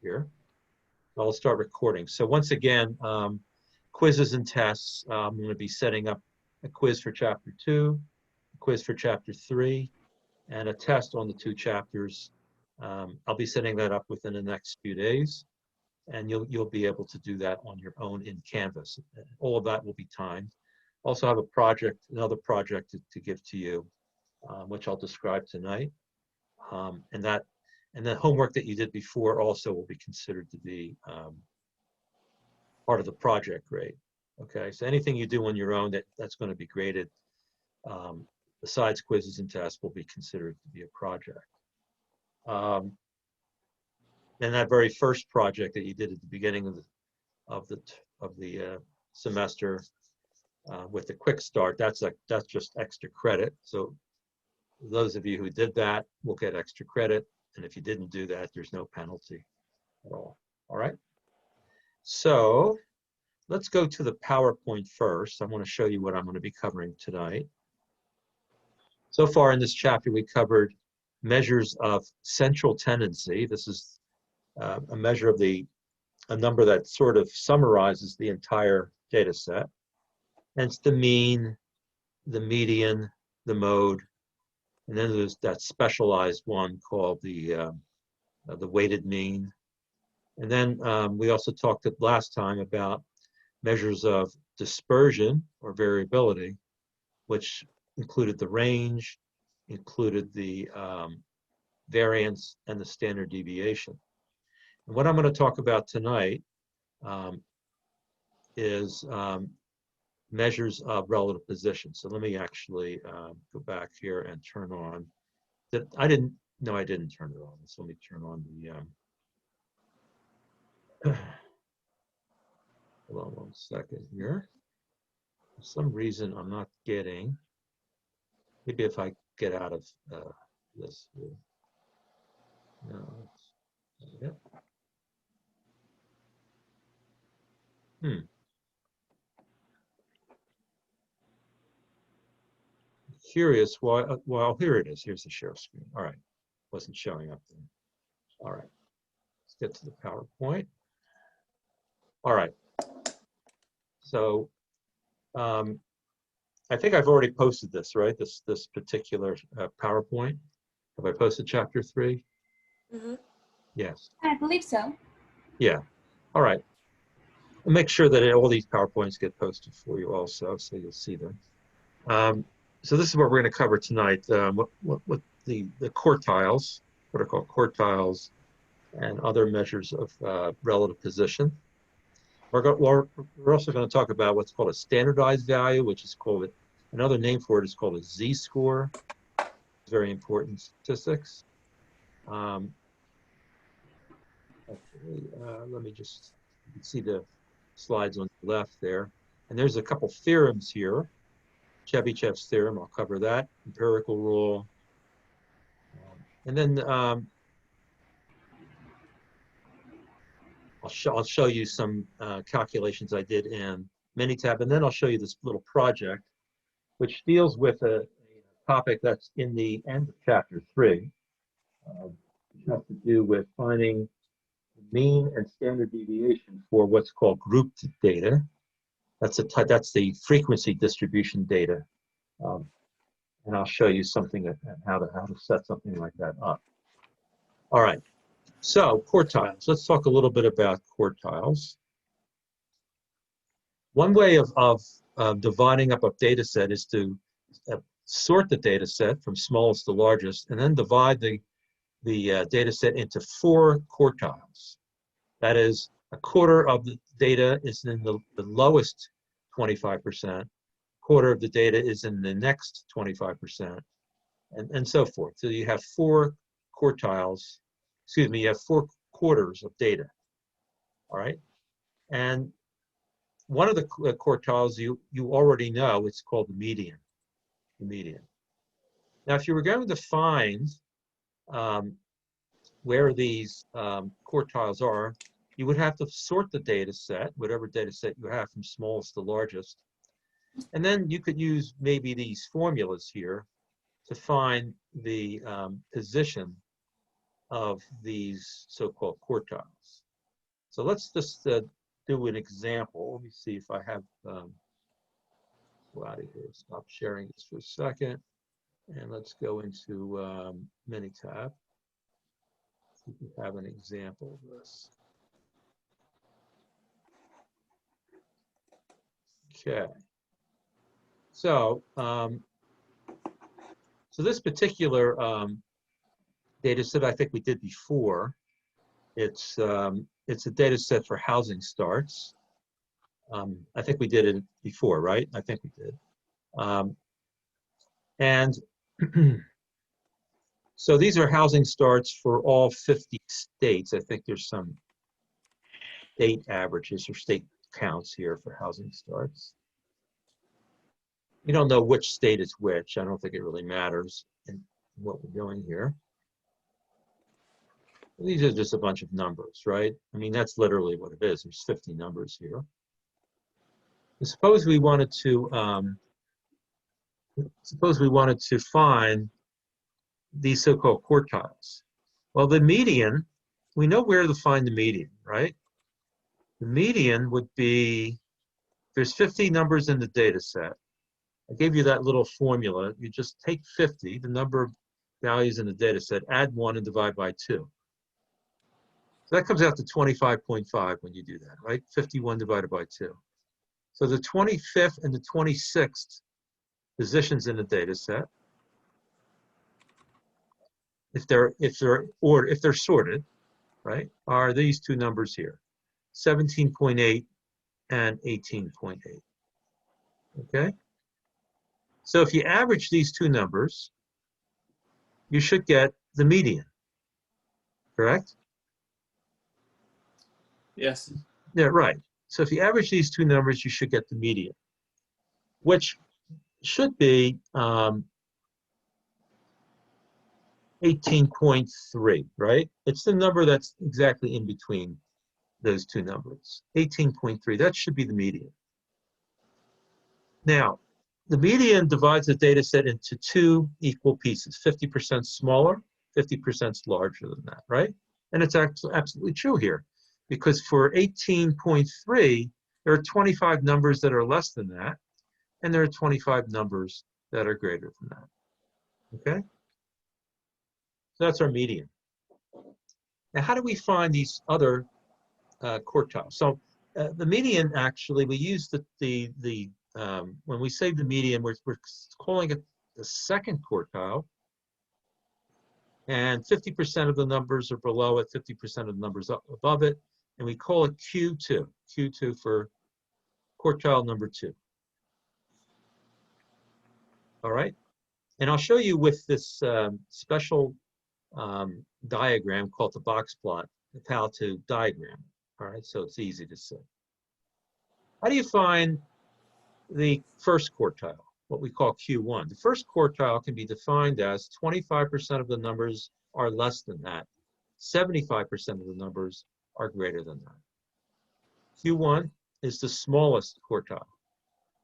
here. I'll start recording. So once again, quizzes and tests. I'm going to be setting up a quiz for chapter 2, a quiz for chapter 3, and a test on the 2 chapters. I'll be setting that up within the next few days, and you'll be able to do that on your own in Canvas. All of that will be timed. Also have a project, another project to give to you, which I'll describe tonight. And the homework that you did before also will be considered to be part of the project grade. Okay, so anything you do on your own that's going to be graded, besides quizzes and tests, will be considered to be a project. And that very first project that you did at the beginning of the semester with the quick start, that's just extra credit. So those of you who did that will get extra credit, and if you didn't do that, there's no penalty at all. All right. So let's go to the PowerPoint first. I want to show you what I'm going to be covering tonight. So far in this chapter, we covered measures of central tendency. This is a measure of a number that sort of summarizes the entire data set. And it's the mean, the median, the mode, and then there's that specialized one called the weighted mean. And then we also talked last time about measures of dispersion or variability, which included the range, included the variance, and the standard deviation. And what I'm going to talk about tonight is measures of relative position. So let me actually go back here and turn on that. I didn't turn it on. So let me turn on the hold on one second here. For some reason I'm not getting, maybe if I get out of this here. No, yep. Curious why, well, here it is. Here's the share screen. All right, wasn't showing up there. All right, let's get to the PowerPoint. All right, so I think I've already posted this, right? This particular PowerPoint. Have I posted chapter 3? Mm-hmm. Yes. I believe so. Yeah. All right. I'll make sure that all these PowerPoints get posted for you also, so you'll see them. So this is what we're going to cover tonight. What the quartiles, what are called quartiles, and other measures of relative position. We're also going to talk about what's called a standardized value, which is called, another name for it is called a z-score. It's very important statistics. Actually, let me just, you can see the slides on the left there. And there's a couple theorems here. Chebyshev's theorem, I'll cover that. Empirical rule. And then I'll show you some calculations I did in Minitab, and then I'll show you this little project, which deals with a topic that's in the end of chapter 3, which has to do with finding the mean and standard deviation for what's called grouped data. That's the frequency distribution data, and I'll show you something how to set something like that up. All right. So quartiles, let's talk a little bit about quartiles. One way of dividing up a data set is to sort the data set from smallest to largest, and then divide the data set into 4 quartiles. That is, a quarter of the data is in the lowest 25%, quarter of the data is in the next 25%, and so forth. So you have 4 quartiles. Excuse me, you have 4 quarters of data, all right? And one of the quartiles you already know, it's called the median, Now, if you were going to find where these quartiles are, you would have to sort the data set, whatever data set you have, from smallest to largest. And then you could use maybe these formulas here to find the position of these so-called quartiles. So let's just do an example. Let me see if I have, go out of here, stop sharing this for a second. And let's go into Minitab. See if we have an example of this. Okay. So, so this particular data set I think we did before. It's a data set for housing starts. I think we did it before, right? I think we did. And so these are housing starts for all 50 states. I think there's some state averages or state counts here for housing starts. We don't know which state is which. I don't think it really matters in what we're doing here. These are just a bunch of numbers, right? I mean, that's literally what it is. There's 50 numbers here. And suppose we wanted to find these so-called quartiles. Well, the median, we know where to find the median, right? The median would be, there's 50 numbers in the data set. I gave you that little formula. You just take 50, the number of values in the data set, add 1 and divide by 2. So that comes out to 25.5 when you do that, right? 51 divided by 2. So the 25th and the 26th positions in the data set, if they're sorted, right, are these two numbers here, 17.8 and 18.8. Okay? So if you average these two numbers, you should get the median, correct? Yes. Yeah, right. So if you average these two numbers, you should get the median, which should be 18.3, right? It's the number that's exactly in between those two numbers, 18.3. That should be the median. Now, the median divides the data set into two equal pieces, 50% smaller, 50% larger than that, right? And it's absolutely true here, because for 18.3, there are 25 numbers that are less than that, and there are 25 numbers that are greater than that, okay? So that's our median. Now, how do we find these other quartiles? So the median, actually, we use when we say the median, we're calling it the second quartile, and 50% of the numbers are below it, 50% of the numbers up above it, and we call it Q2, Q2 for quartile number 2. All right, and I'll show you with this special diagram called the box plot how to diagram. All right, so it's easy to see. How do you find the first quartile, what we call Q1? The first quartile can be defined as 25% of the numbers are less than that. 75% of the numbers are greater than that. Q1 is the smallest quartile.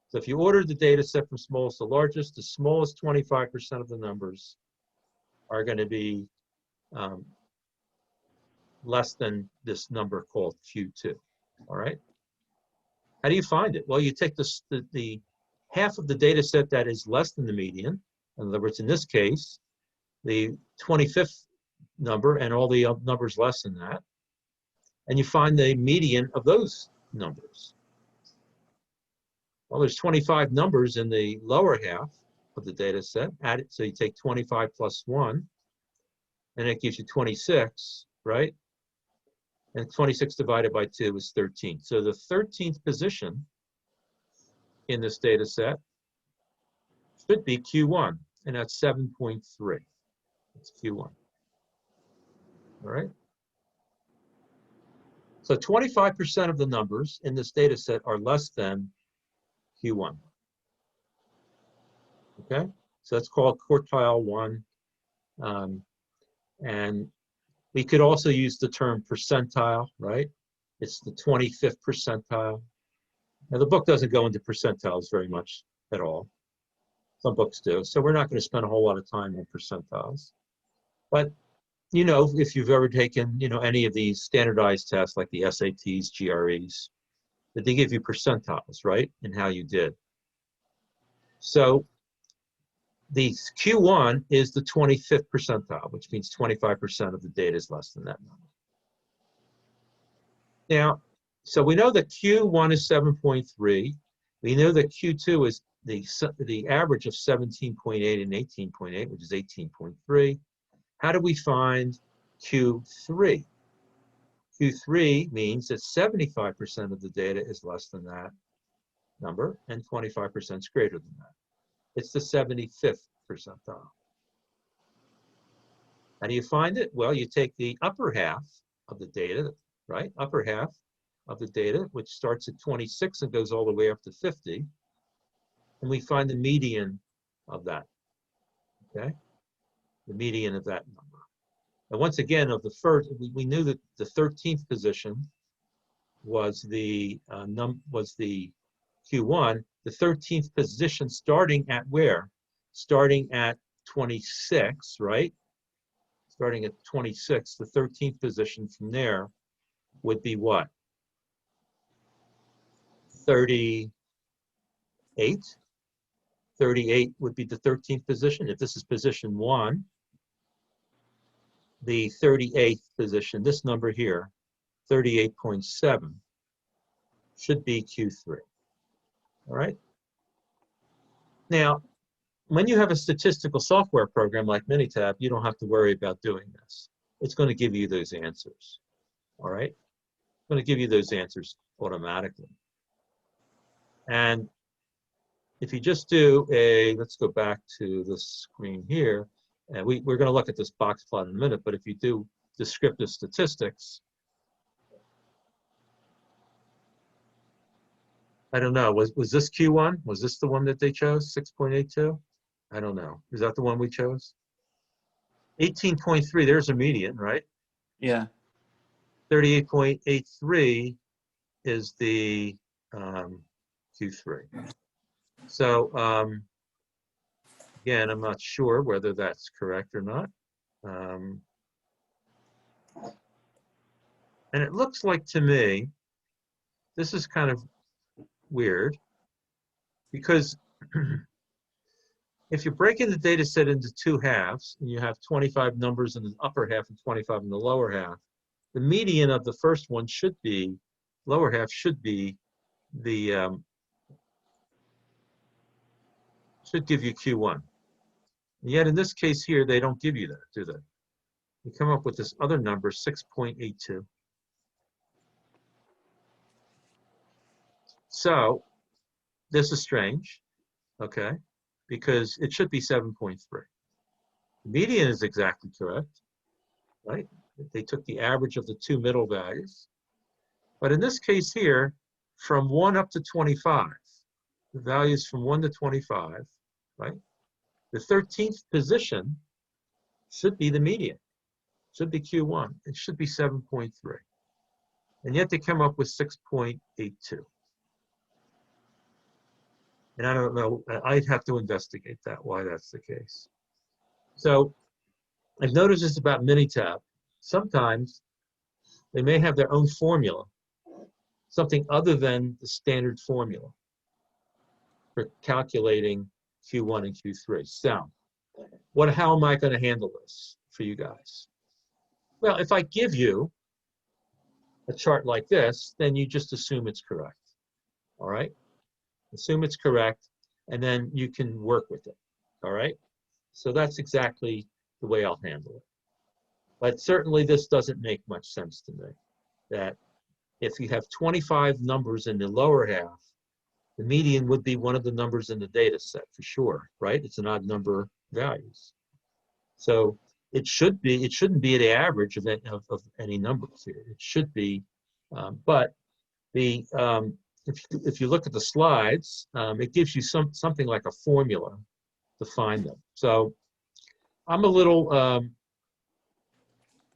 So if you order the data set from smallest to largest, the smallest 25% of the numbers are going to be less than this number called Q2, all right? How do you find it? Well, you take the half of the data set that is less than the median. In other words, in this case, the 25th number and all the numbers less than that, and you find the median of those numbers. Well, there's 25 numbers in the lower half of the data set. Add it, so you take 25 plus 1, and it gives you 26, right? And 26 divided by 2 is 13. So the 13th position in this data set should be Q1, and that's 7.3. It's Q1. All right? So 25% of the numbers in this data set are less than Q1. Okay? So that's called quartile 1. And we could also use the term percentile, right? It's the 25th percentile. Now, the book doesn't go into percentiles very much at all. Some books do. So we're not going to spend a whole lot of time on percentiles. But you know, if you've ever taken, you know, any of these standardized tests like the SATs, GREs, that they give you percentiles, right, and how you did. So the Q1 is the 25th percentile, which means 25% of the data is less than that number. Now, so we know that Q1 is 7.3. We know that Q2 is the average of 17.8 and 18.8, which is 18.3. How do we find Q3? Q3 means that 75% of the data is less than that number, and 25% is greater than that. It's the 75th percentile. How do you find it? Well, you take the upper half of the data, right? Upper half of the data, which starts at 26 and goes all the way up to 50, and we find the median of that, okay? The median of that number. And once again, of the first, we knew that the 13th position was the Q1. The 13th position starting at where? Starting at 26, right? Starting at 26, the 13th position from there would be what? 38. 38 would be the 13th position. If this is position 1, the 38th position, this number here, 38.7, should be Q3. All right? Now, when you have a statistical software program like Minitab, you don't have to worry about doing this. It's going to give you those answers. All right? It's going to give you those answers automatically. And if you just do a, let's go back to the screen here, and we're going to look at this box plot in a minute, but if you do descriptive statistics, I don't know, was this Q1? Was this the one that they chose, 6.82? I don't know. Is that the one we chose? 18.3, there's a median, right? Yeah. 38.83 is the Q3. So again, I'm not sure whether that's correct or not. And it looks like to me, this is kind of weird, because if you're breaking the data set into two halves, and you have 25 numbers in the upper half and 25 in the lower half, the median of the first one should be, lower half should be the, should give you Q1. And yet in this case here, they don't give you that, do they? You come up with this other number, 6.82. So this is strange, okay? Because it should be 7.3. The median is exactly correct, right? They took the average of the two middle values. But in this case here, from 1 up to 25, the values from 1 to 25, right? The 13th position should be the median, should be Q1. It should be 7.3. And yet they come up with 6.82. And I don't know, I'd have to investigate that, why that's the case. So I've noticed this about Minitab. Sometimes they may have their own formula, something other than the standard formula for calculating Q1 and Q3. So how am I going to handle this for you guys? Well, if I give you a chart like this, then you just assume it's correct. All right? Assume it's correct, and then you can work with it. All right? So that's exactly the way I'll handle it. But certainly this doesn't make much sense to me, that if you have 25 numbers in the lower half, the median would be one of the numbers in the data set for sure, right? It's an odd number values. So it shouldn't be the average of any numbers here. It should be, but the if you look at the slides, it gives you something like a formula to find them. So I'm a little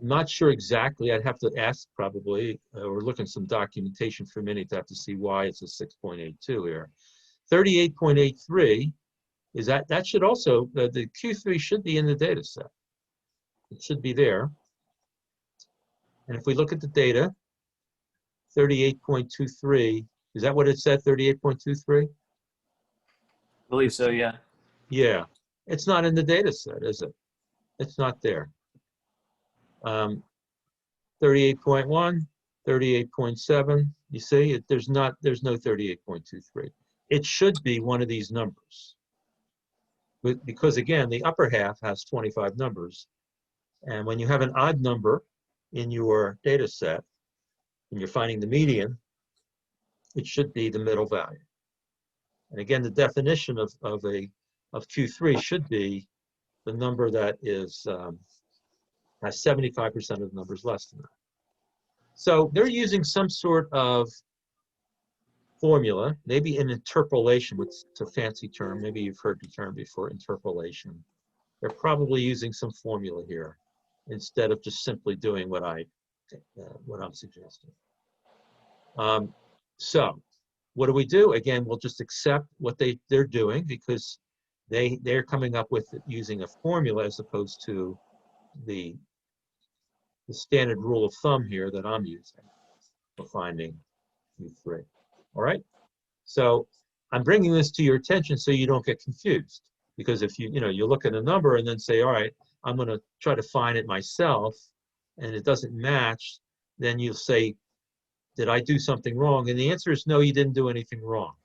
not sure exactly. I'd have to ask probably, or look at some documentation for Minitab to see why it's a 6.82 here. 38.83 is that should also, the Q3 should be in the data set. It should be there. And if we look at the data, 38.23, is that what it said, 38.23? I believe so, yeah. Yeah, it's not in the data set, is it? It's not there. 38.1, 38.7, you see, there's no 38.23. It should be one of these numbers. But because again, the upper half has 25 numbers. And when you have an odd number in your data set, and you're finding the median, it should be the middle value. And again, the definition of Q3 should be the number that is has 75% of the numbers less than that. So they're using some sort of formula, maybe an interpolation, which is a fancy term. Maybe you've heard the term before, interpolation. They're probably using some formula here instead of just simply doing what I'm suggesting. So what do we do? Again, we'll just accept what they're doing because they're coming up with it using a formula as opposed to the standard rule of thumb here that I'm using for finding Q3. All right. So I'm bringing this to your attention so you don't get confused, because if you look at a number and then say, all right, I'm going to try to find it myself, and it doesn't match, then you'll say, did I do something wrong? And the answer is no, you didn't do anything wrong.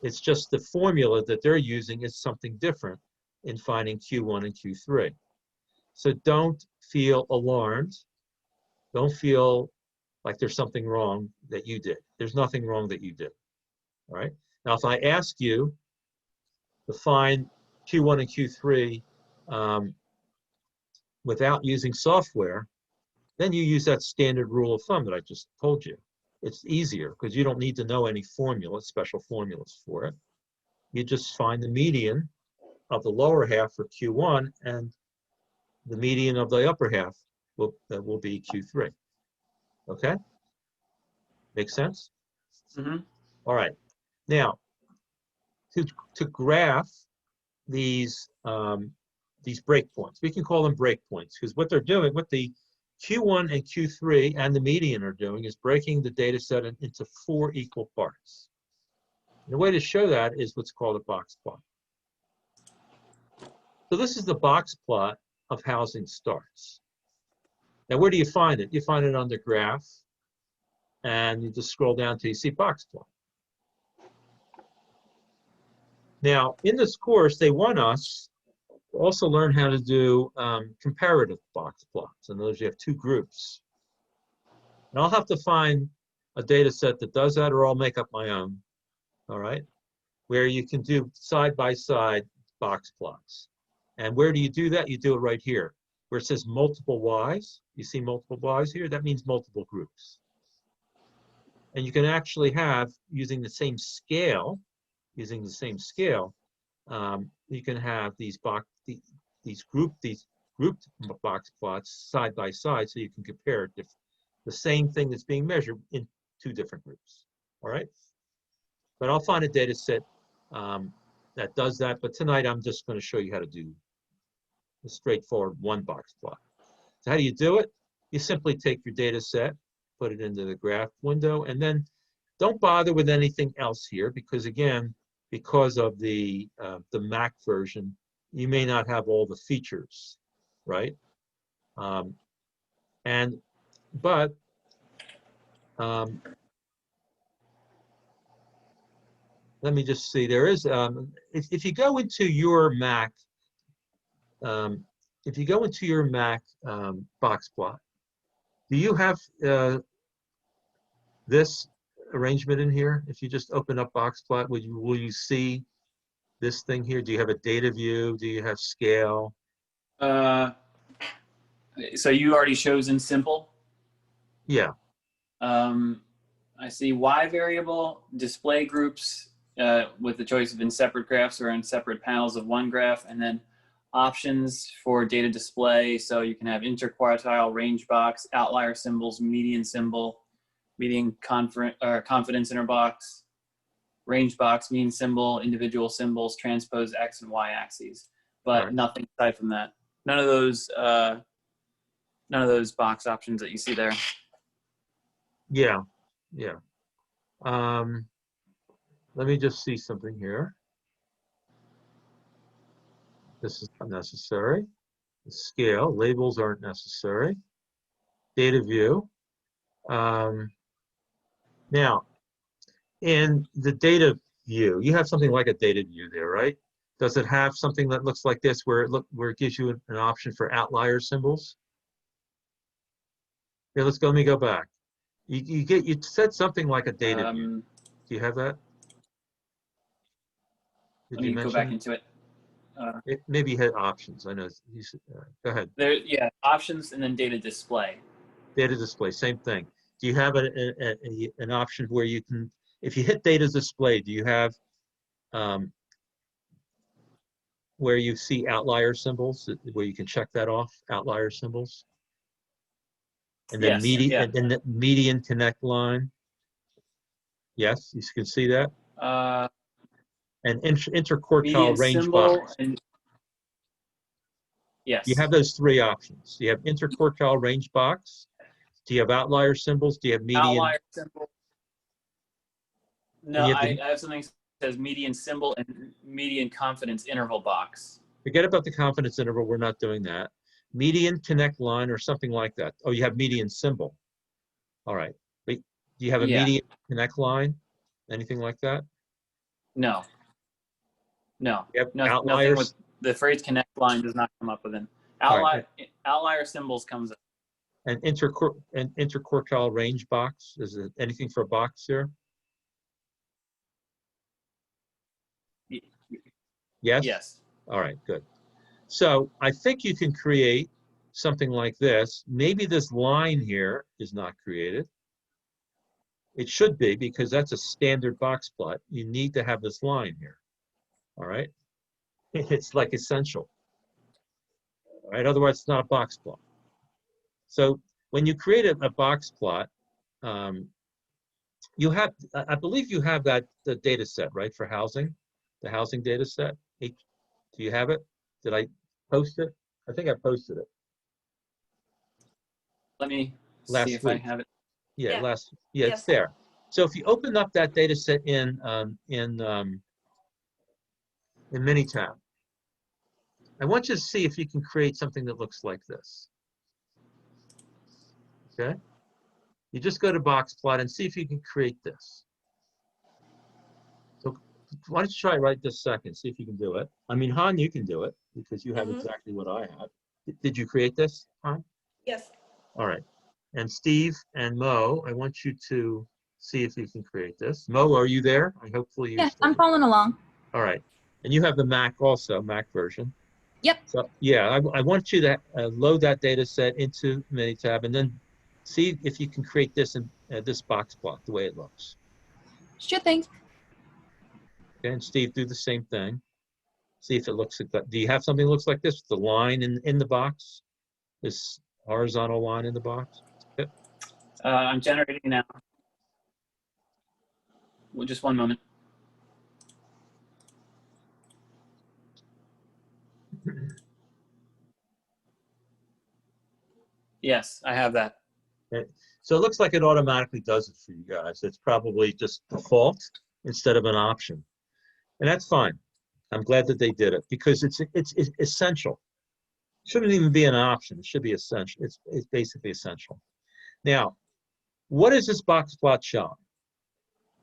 It's just the formula that they're using is something different in finding Q1 and Q3. So don't feel alarmed. Don't feel like there's something wrong that you did. There's nothing wrong that you did. All right. Now, if I ask you to find Q1 and Q3 without using software, then you use that standard rule of thumb that I just told you. It's easier because you don't need to know any formula, special formulas for it. You just find the median of the lower half for Q1 and the median of the upper half will be Q3. Okay? Make sense? Mm-hmm. All right. Now, to graph these breakpoints, we can call them breakpoints because what they're doing, what the Q1 and Q3 and the median are doing is breaking the data set into 4 equal parts. And the way to show that is what's called a box plot. So this is the box plot of housing starts. Now, where do you find it? You find it on the graph, and you just scroll down till you see box plot. Now, in this course, they want us to also learn how to do comparative box plots. In other words, you have 2 groups. And I'll have to find a data set that does that, or I'll make up my own, all right, where you can do side-by-side box plots. And where do you do that? You do it right here, where it says multiple Ys. You see multiple Ys here? That means multiple groups. And you can actually have, using the same scale, you can have these grouped box plots side by side, so you can compare the same thing that's being measured in 2 different groups. All right. But I'll find a data set that does that. But tonight I'm just going to show you how to do a straightforward 1 box plot. So how do you do it? You simply take your data set, put it into the graph window, and then don't bother with anything else here because, again, because of the Mac version, you may not have all the features, right? Let me just see. There is if you go into your Mac, box plot, do you have this arrangement in here? If you just open up box plot, will you see this thing here? Do you have a data view? Do you have scale? So you already chosen simple? Yeah. I see Y variable, display groups with the choice of in separate graphs or in separate panels of one graph, and then options for data display. So you can have interquartile, range box, outlier symbols, median symbol, median confidence interval box, range box, mean symbol, individual symbols, transpose X and Y axes, but right. Nothing aside from that. None of those None of those box options that you see there. Yeah, yeah. Let me just see something here. This is not necessary. The scale, labels aren't necessary. Data view. Now, in the data view, you have something like a data view there, right? Does it have something that looks like this, where it gives you an option for outlier symbols? Here, let me go back. You said something like a data view. Do you have that? Did Let you me go mention back it? into it. It maybe had options. I know you said, go ahead. There, yeah, options and then data display. Data display, same thing. Do you have an option where you can, if you hit data display, do you have where you see outlier symbols, where you can check that off, outlier symbols? And then Yes, yeah. and then the median connect line. Yes, you can see that. And interquartile Median range symbol box. and You have yes. those three options. You have interquartile range box. Do you have outlier symbols? Do you have median? Outlier symbol. And No, you have I have something that says median symbol and median confidence interval box. forget about the confidence interval. We're not doing that. Median connect line or something like that. Oh, you have median symbol. All right. But do you have a Yeah. median connect line? Anything like that? No. No. You have No, nothing with outliers. the phrase connect line does not come up with an All right. outlier symbols comes up. And interquartile range box. Is it anything for a box here? Yes? Yes. All right, good. So I think you can create something like this. Maybe this line here is not created. It should be, because that's a standard box plot. You need to have this line here. All right? It's like essential. All right? Otherwise, it's not a box plot. So when you create a box plot, you have, I believe you have that the data set, right, for housing, the housing data set. Do you have it? Did I post it? I think I posted it Let me see last if I week. have it. Yeah, Yeah. yeah, it's there. So if you open up that data set in Minitab, I want you to see if you can create something that looks like this. Okay? You just go to box plot and see if you can create this. So why don't you try it right this second, see if you can do it. I mean, Han, you can do it because you have exactly what I have. Did you create this, Han? Yes. All right. And Steve and Mo, I want you to see if you can create this. Mo, are you there? Hopefully you're Yeah, still I'm there. following along. All right. And you have the Mac also, Mac version. Yep. So yeah, I want you to load that data set into Minitab and then see if you can create this in this box plot the way it looks. Sure thing. Okay, and Steve, do the same thing. See if it looks like that. Do you have something that looks like this? The line in the box, this horizontal line in the box. Okay. I'm generating now. Well, just one moment. Yes, I have that. Okay. So it looks like it automatically does it for you guys. It's probably just default instead of an option, and that's fine. I'm glad that they did it because it's essential. It shouldn't even be an option. It should be essential. It's basically essential. Now, what is this box plot showing?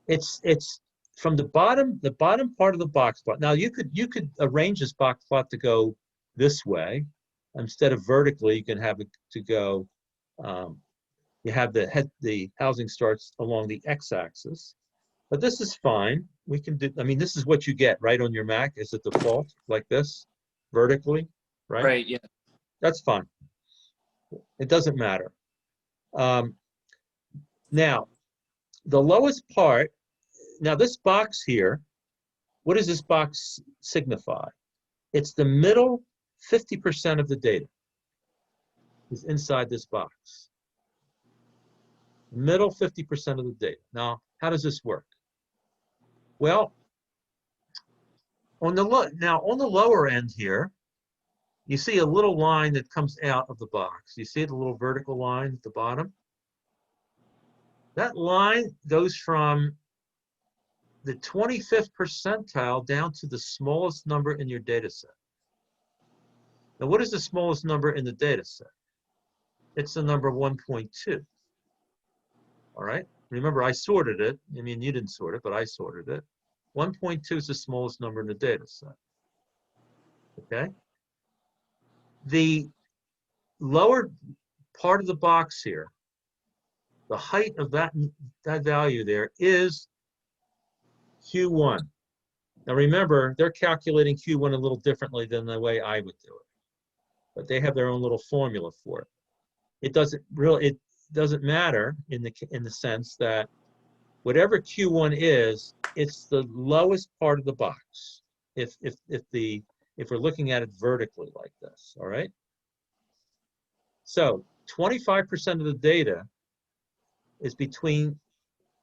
It's from the bottom part of the box plot. Now you could arrange this box plot to go this way instead of vertically. You can have it to go. You have the housing starts along the x-axis, but this is fine. We can do. I mean, this is what you get right on your Mac. Is the default like this, vertically, right? Right. Yeah. That's fine. It doesn't matter. Now, the lowest part. Now, this box here, what does this box signify? It's the middle 50% of the data is inside this box. Middle 50% of the data. Now, how does this work? Well, on the lower end here, you see a little line that comes out of the box. You see the little vertical line at the bottom? That line goes from the 25th percentile down to the smallest number in your data set. Now, what is the smallest number in the data set? It's the number 1.2. All right? Remember, I sorted it. I mean, you didn't sort it, but I sorted it. 1.2 is the smallest number in the data set. Okay? The lower part of the box here, the height of that value there is Q1. Now remember, they're calculating Q1 a little differently than the way I would do it, but they have their own little formula for it. It doesn't matter in the sense that whatever Q1 is, it's the lowest part of the box. If we're looking at it vertically like this, all right? So 25% of the data is between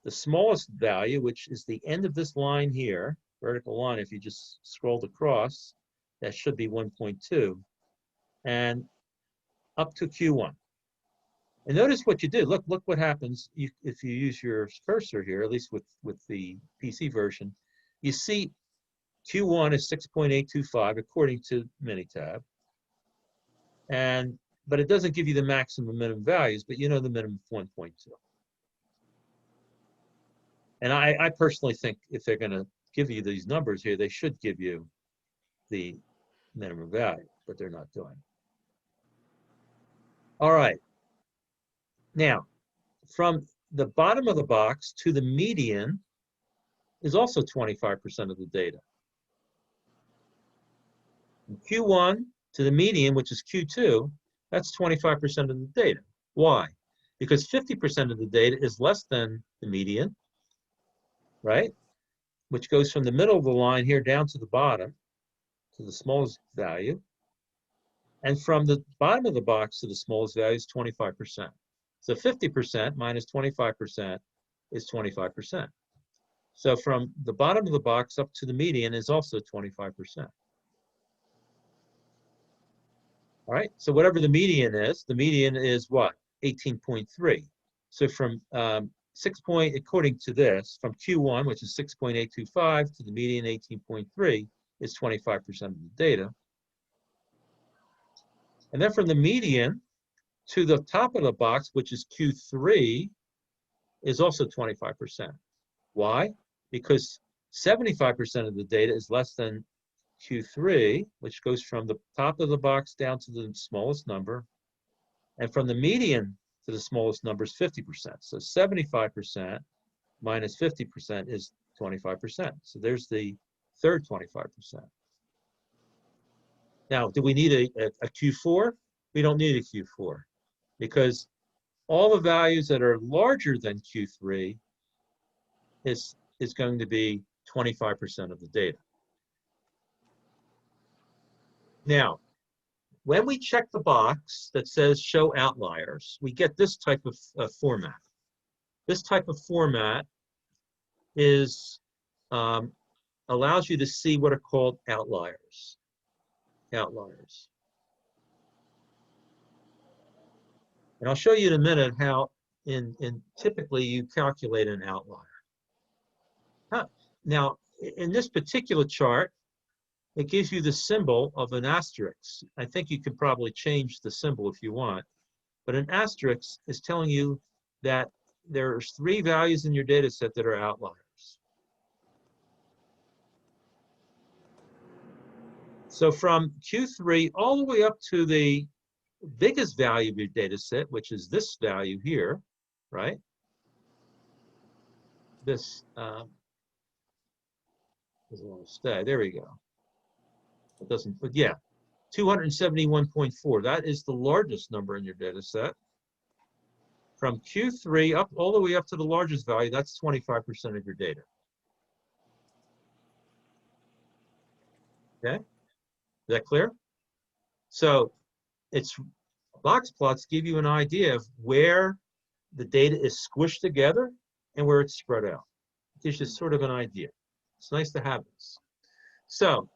the smallest value, which is the end of this line here, vertical line. If you just scrolled across, that should be 1.2, and up to Q1. And notice what you did. Look what happens if you use your cursor here, at least with the PC version. You see Q1 is 6.825 according to Minitab. But it doesn't give you the maximum and minimum values, but you know the minimum is 1.2. And I personally think if they're going to give you these numbers here, they should give you the minimum value, but they're not doing. All right. Now, from the bottom of the box to the median is also 25% of the data. From Q1 to the median, which is Q2, that's 25% of the data. Why? Because 50% of the data is less than the median, right? Which goes from the middle of the line here down to the bottom, to the smallest value. And from the bottom of the box to the smallest value is 25%. So 50% minus 25% is 25%. So from the bottom of the box up to the median is also 25%. All right, so whatever the median is what? 18.3. So from according to this, from Q1, which is 6.825, to the median 18.3 is 25% of the data. And then from the median to the top of the box, which is Q3, is also 25%. Why? Because 75% of the data is less than Q3, which goes from the top of the box down to the smallest number. And from the median to the smallest number is 50%. So 75% minus 50% is 25%. So there's the third 25%. Now, do we need a Q4? We don't need a Q4 because all the values that are larger than Q3 is going to be 25% of the data. Now, when we check the box that says show outliers, we get this type of format. This type of format is allows you to see what are called outliers. Outliers. And I'll show you in a minute how typically you calculate an outlier. Now, in this particular chart, it gives you the symbol of an asterisk. I think you could probably change the symbol if you want, but an asterisk is telling you that there's 3 values in your data set that are outliers. So from Q3 all the way up to the biggest value of your data set, which is this value here, right? This doesn't want to stay. There we go. It doesn't, but yeah, 271.4. That is the largest number in your data set. From Q3 up all the way up to the largest value, that's 25% of your data. Okay, is that clear? So it's box plots give you an idea of where the data is squished together and where it's spread out. It gives you sort of an idea. It's nice to have this. So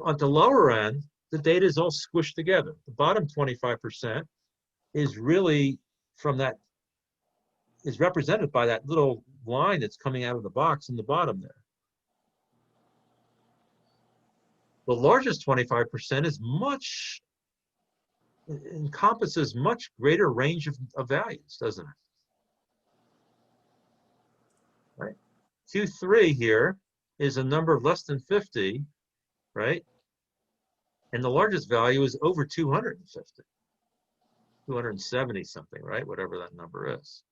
on the lower end, the data is all squished together. The bottom 25% is really from that, is represented by that little line that's coming out of the box in the bottom there. The largest 25% is much, encompasses much greater range of values, doesn't it? Right? Q3 here is a number less than 50, right? And the largest value is over 250, 270 something, right? Whatever that number is.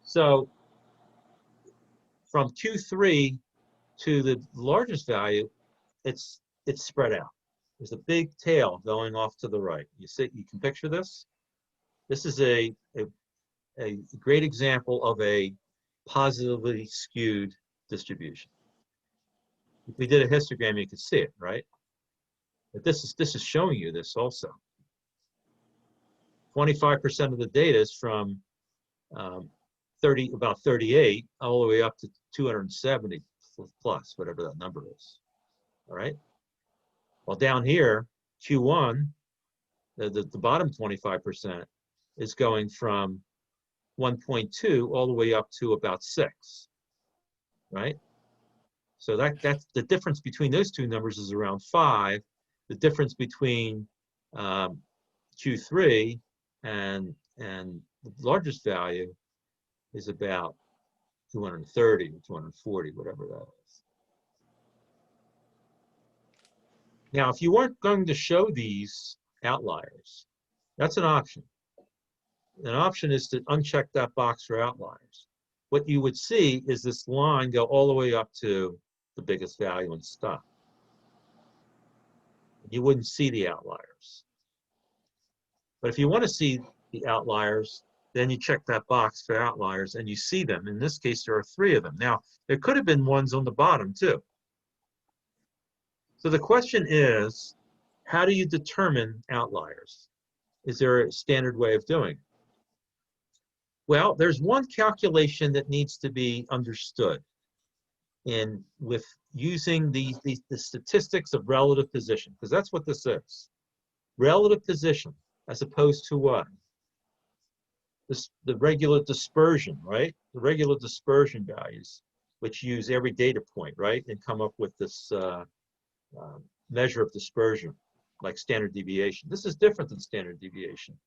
So from Q3 to the largest value, it's spread out. There's a big tail going off to the right. You see, you can picture this. This is a great example of a positively skewed distribution. If we did a histogram, you could see it, right? But this is showing you this also. 25% of the data is from about 38 all the way up to 270 plus, whatever that number is. All right. Well, down here, Q1, the bottom 25% is going from 1.2 all the way up to about 6, right? So that's the difference between those two numbers is around 5. The difference between Q3 and the largest value is about 230 or 240, whatever that is. Now, if you weren't going to show these outliers, that's an option. An option is to uncheck that box for outliers. What you would see is this line go all the way up to the biggest value and stop. You wouldn't see the outliers. But if you want to see the outliers, then you check that box for outliers and you see them. In this case, there are 3 of them. Now, there could have been ones on the bottom too. So the question is, how do you determine outliers? Is there a standard way of doing it? Well, there's one calculation that needs to be understood with using the statistics of relative position, because that's what this is. Relative position, as opposed to what? The regular dispersion, right? The regular dispersion values, which use every data point, right? And come up with this measure of dispersion, like standard deviation. This is different than standard deviation.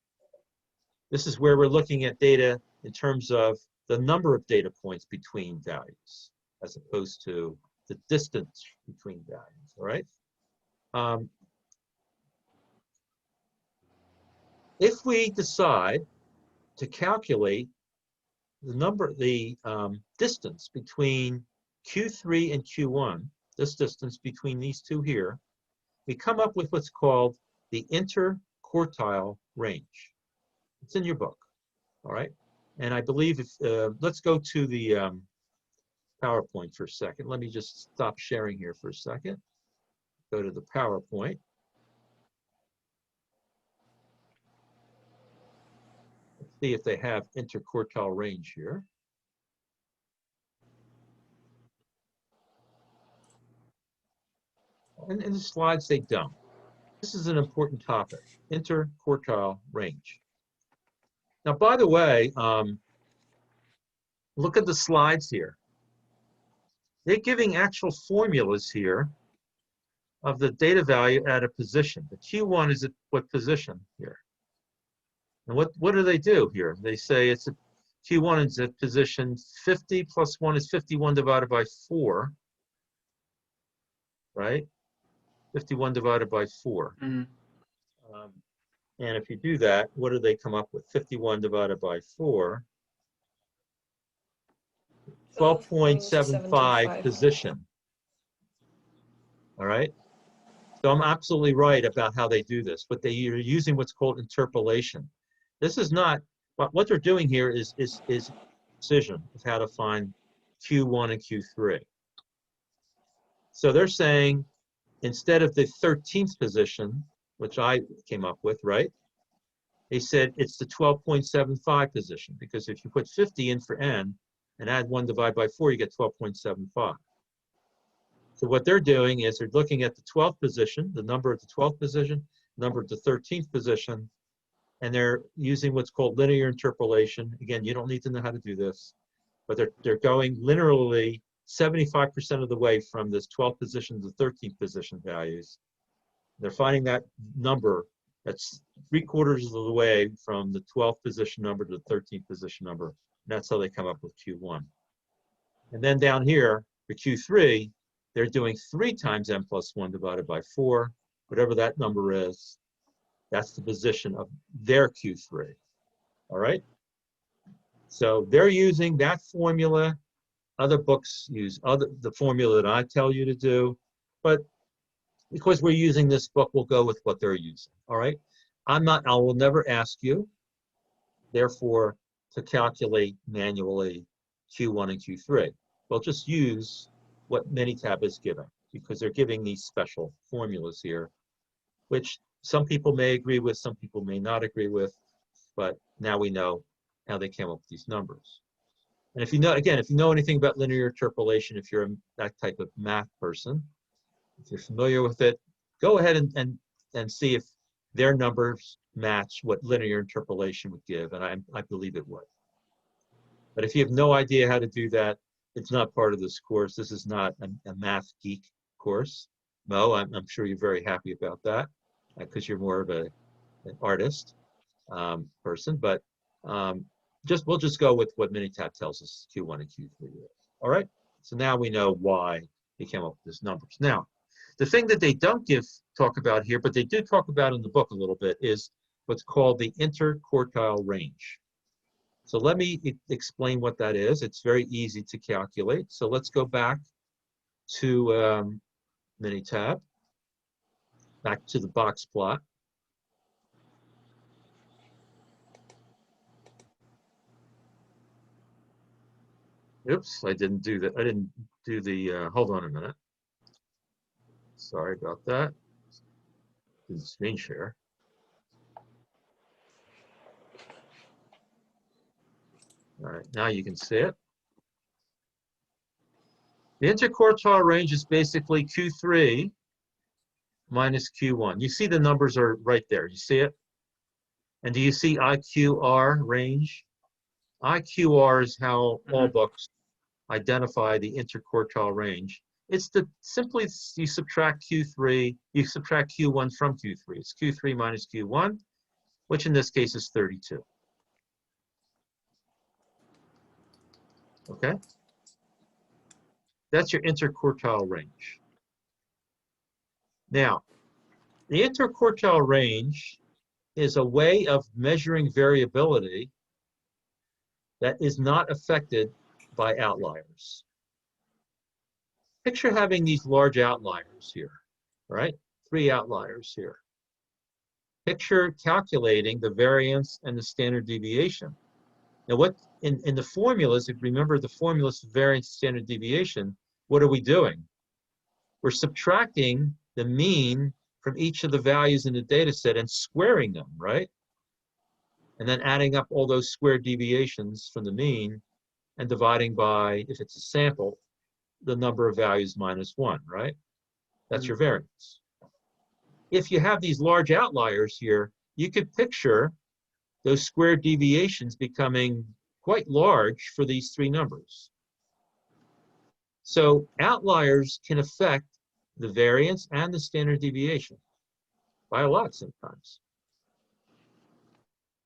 This is where we're looking at data in terms of the number of data points between values, as opposed to the distance between values, all right? If we decide to calculate the distance between Q3 and Q1, this distance between these two here, we come up with what's called the interquartile range. It's in your book, all right? And I believe if, let's go to the PowerPoint for a second. Let me just stop sharing here for a second. Go to the PowerPoint. Let's see if they have interquartile range here. And in the slides, they don't. This is an important topic, interquartile range. Now, by the way, look at the slides here. They're giving actual formulas here of the data value at a position. The Q1 is at what position here? And what do they do here? They say it's a Q1 is at position 50 plus 1 is 51 divided by 4, right? 51 divided by 4. Mm-hmm. And if you do that, what do they come up with? 51 divided by 4. 12.75 position. All right. So I'm absolutely right about how they do this, but they are using what's called interpolation. This is not, what they're doing here is precision of how to find Q1 and Q3. So they're saying instead of the 13th position, which I came up with, right? They said it's the 12.75 position, because if you put 50 in for n and add 1 divided by 4, you get 12.75. So what they're doing is they're looking at the 12th position, the number at the 12th position, number at the 13th position, and they're using what's called linear interpolation. Again, you don't need to know how to do this, but they're going linearly 75% of the way from this 12th position to the 13th position values. They're finding that number that's 3/4 of the way from the 12th position number to the 13th position number. And that's how they come up with Q1. And then down here for Q3, they're doing 3 times n plus 1 divided by 4, whatever that number is. That's the position of their Q3. All right? So they're using that formula. Other books use the formula that I tell you to do, but because we're using this book, we'll go with what they're using. All right? I will never ask you, therefore, to calculate manually Q1 and Q3. We'll just use what Minitab is giving, because they're giving these special formulas here, which some people may agree with, some people may not agree with, but now we know how they came up with these numbers. And if you know, again, if you know anything about linear interpolation, if you're that type of math person, if you're familiar with it, go ahead and see if their numbers match what linear interpolation would give, and I believe it would. But if you have no idea how to do that, it's not part of this course. This is not a math geek course. Mo, I'm sure you're very happy about that, because you're more of an artist person, but we'll just go with what Minitab tells us Q1 and Q3 is. All right, so now we know why he came up with these numbers. Now, the thing that they don't talk about here, but they do talk about in the book a little bit, is what's called the interquartile range. So let me explain what that is. It's very easy to calculate. So let's go back to Minitab, back to the box plot. Oops, I didn't do that. I didn't do the, hold on a minute. Sorry about that. Do the screen share. All right, now you can see it. The interquartile range is basically Q3 minus Q1. You see the numbers are right there. You see it? And do you see IQR range? IQR is how all books identify the interquartile range. It's simply you subtract Q3, you subtract Q1 from Q3. It's Q3 minus Q1, which in this case is 32. Okay? That's your interquartile range. Now, the interquartile range is a way of measuring variability that is not affected by outliers. Picture having these large outliers here, right? 3 outliers here. Picture calculating the variance and the standard deviation. Now, what in the formulas, if you remember the formulas for variance and standard deviation, what are we doing? We're subtracting the mean from each of the values in the data set and squaring them, right? And then adding up all those squared deviations from the mean and dividing by, if it's a sample, the number of values minus 1, right? That's your variance. If you have these large outliers here, you could picture those squared deviations becoming quite large for these 3 numbers. So outliers can affect the variance and the standard deviation by a lot sometimes.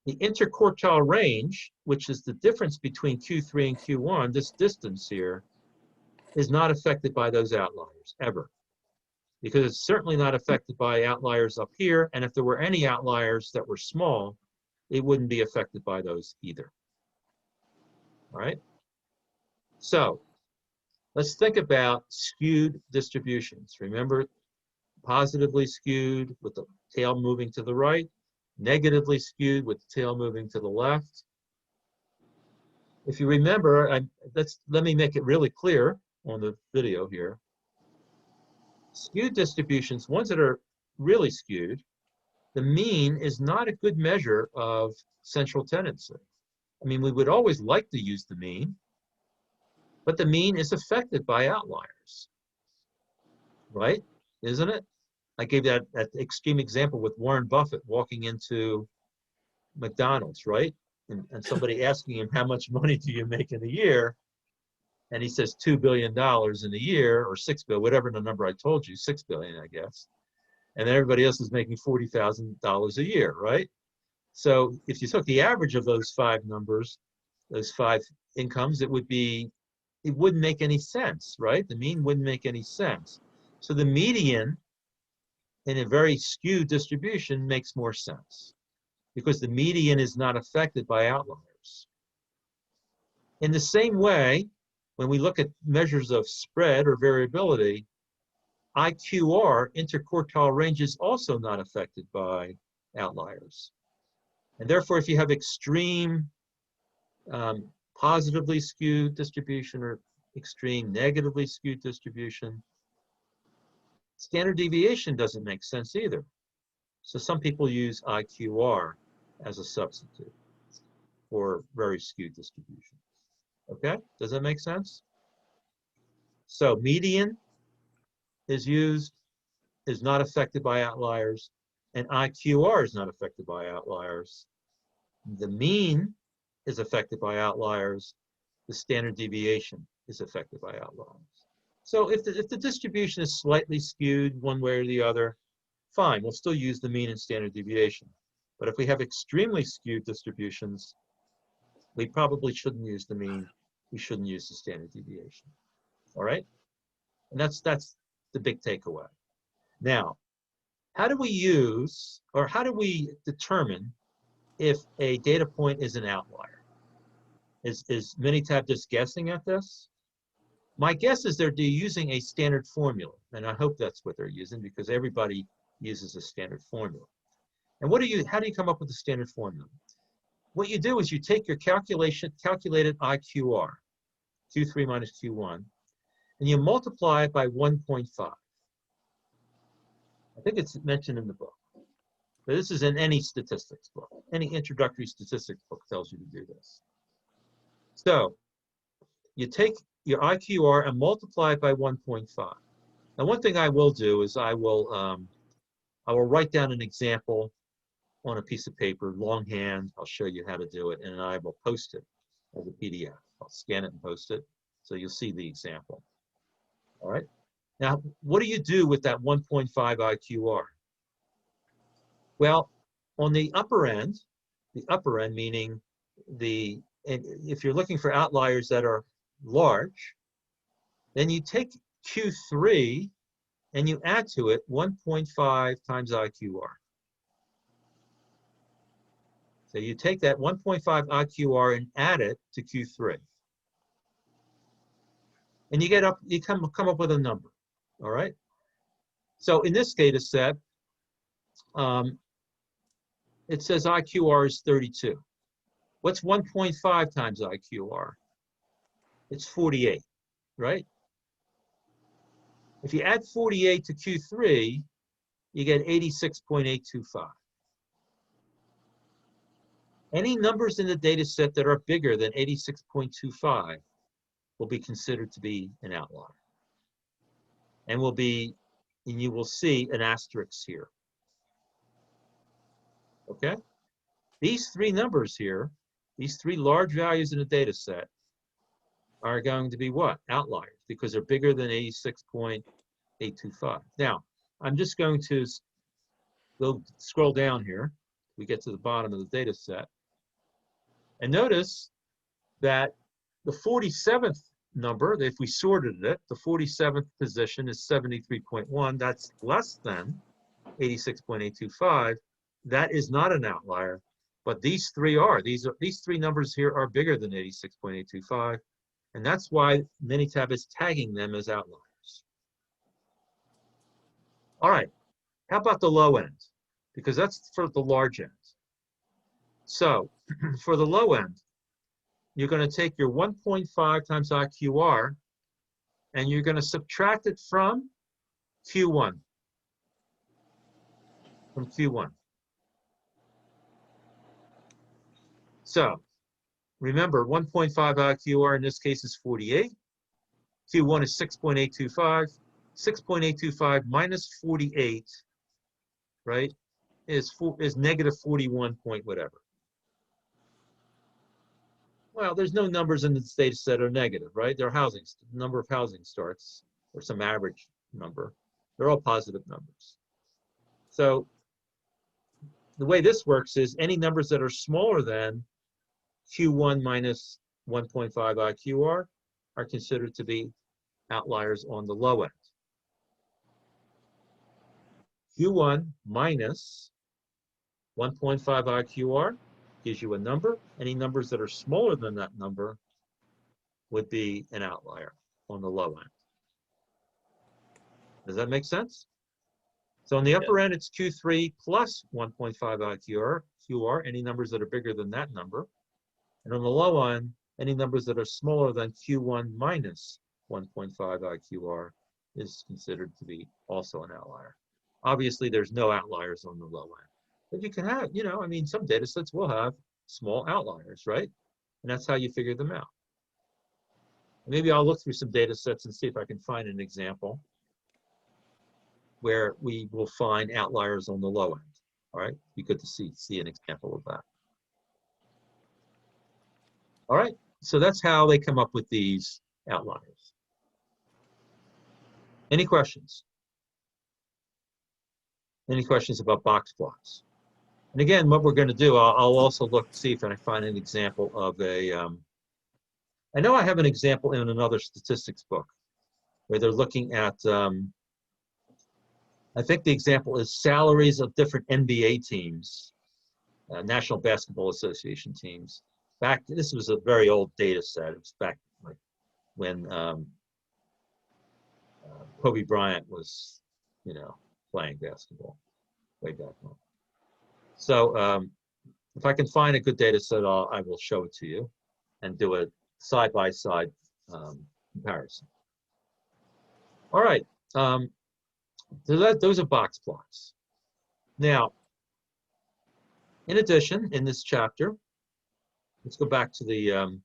The interquartile range, which is the difference between Q3 and Q1, this distance here, is not affected by those outliers, ever. Because it's certainly not affected by outliers up here, and if there were any outliers that were small, it wouldn't be affected by those either. All right? So, let's think about skewed distributions. Remember, positively skewed with the tail moving to the right, negatively skewed with the tail moving to the left. If you remember, let me make it really clear on the video here. Skewed distributions, ones that are really skewed, the mean is not a good measure of central tendency. I mean, we would always like to use the mean, but the mean is affected by outliers. right? Isn't it? I gave that extreme example with Warren Buffett walking into McDonald's, right? And somebody asking him, how much money do you make in a year? And he says $2 billion in a year, or 6 billion, whatever the number I told you, 6 billion, I guess. And then everybody else is making $40,000 a year, right? So if you took the average of those five numbers, those five incomes, it wouldn't make any sense, right? The mean wouldn't make any sense. So the median in a very skewed distribution makes more sense because the median is not affected by outliers. In the same way, when we look at measures of spread or variability, IQR, interquartile range, is also not affected by outliers. And therefore, if you have extreme positively skewed distribution or extreme negatively skewed distribution, standard deviation doesn't make sense either. So some people use IQR as a substitute for very skewed distribution. Okay, does that make sense? So median is used, is not affected by outliers, and IQR is not affected by outliers. The mean is affected by outliers. The standard deviation is affected by outliers. So if the distribution is slightly skewed one way or the other, fine, we'll still use the mean and standard deviation. But if we have extremely skewed distributions, we probably shouldn't use the mean. We shouldn't use the standard deviation. All right? And that's the big takeaway. Now, how do we use, or how do we determine if a data point is an outlier? Is Minitab just guessing at this? My guess is they're using a standard formula, and I hope that's what they're using because everybody uses a standard formula. And how do you come up with a standard formula? What you do is you take your calculated IQR, Q3 minus Q1, and you multiply it by 1.5. I think it's mentioned in the book. But this is in any statistics book. Any introductory statistics book tells you to do this. So you take your IQR and multiply it by 1.5. Now, one thing I will do is I will write down an example on a piece of paper, longhand. I'll show you how to do it, and I will post it as a PDF. I'll scan it and post it, so you'll see the example. All right. Now, what do you do with that 1.5 IQR? Well, on the upper end meaning if you're looking for outliers that are large, then you take Q3 and you add to it 1.5 times IQR. So you take that 1.5 IQR and add it to Q3. And you come up with a number, all right? So in this data set, it says IQR is 32. What's 1.5 times IQR? It's 48, right? If you add 48 to Q3, you get 86.825. Any numbers in the data set that are bigger than 86.25 will be considered to be an outlier. And you will see an asterisk here. Okay? These three numbers here, these three large values in the data set, are going to be what? Outliers, because they're bigger than 86.825. Now, I'm just going to go scroll down here. We get to the bottom of the data set. And notice that the 47th number, if we sorted it, the 47th position is 73.1. That's less than 86.825. That is not an outlier, but these three are. These three numbers here are bigger than 86.825, and that's why Minitab is tagging them as outliers. All right, how about the low end? Because that's for the large end. So for the low end, you're going to take your 1.5 times IQR, and you're going to subtract it from Q1. From Q1. So remember, 1.5 IQR in this case is 48. Q1 is 6.825. 6.825 minus 48, right, is negative 41 point whatever. Well, there's no numbers in this data set are negative, right? There are number of housing starts, or some average number. They're all positive numbers. So the way this works is any numbers that are smaller than Q1 minus 1.5 IQR are considered to be outliers on the low end. Q1 minus 1.5 IQR gives you a number. Any numbers that are smaller than that number would be an outlier on the low end. Does that make sense? So on the upper end, it's Q3 plus 1.5 IQR, any numbers that are bigger than that number. And on the low end, any numbers that are smaller than Q1 minus 1.5 IQR is considered to be also an outlier. Obviously, there's no outliers on the low end. But you can have, I mean, some data sets will have small outliers, right? And that's how you figure them out. Maybe I'll look through some data sets and see if I can find an example where we will find outliers on the low end. All right, be good to see an example of that. All right, so that's how they come up with these outliers. Any questions? Any questions about box plots? And again, what we're going to do, I'll also look to see if I find an example of a, I know I have an example in another statistics book where they're looking at, I think the example is salaries of different NBA teams, National Basketball Association teams. This was a very old data set. It was back like when Kobe Bryant was, playing basketball way back when. So if I can find a good data set, I will show it to you and do a side-by-side comparison. All right. So those are box plots. Now, in addition, in this chapter, let's go back to the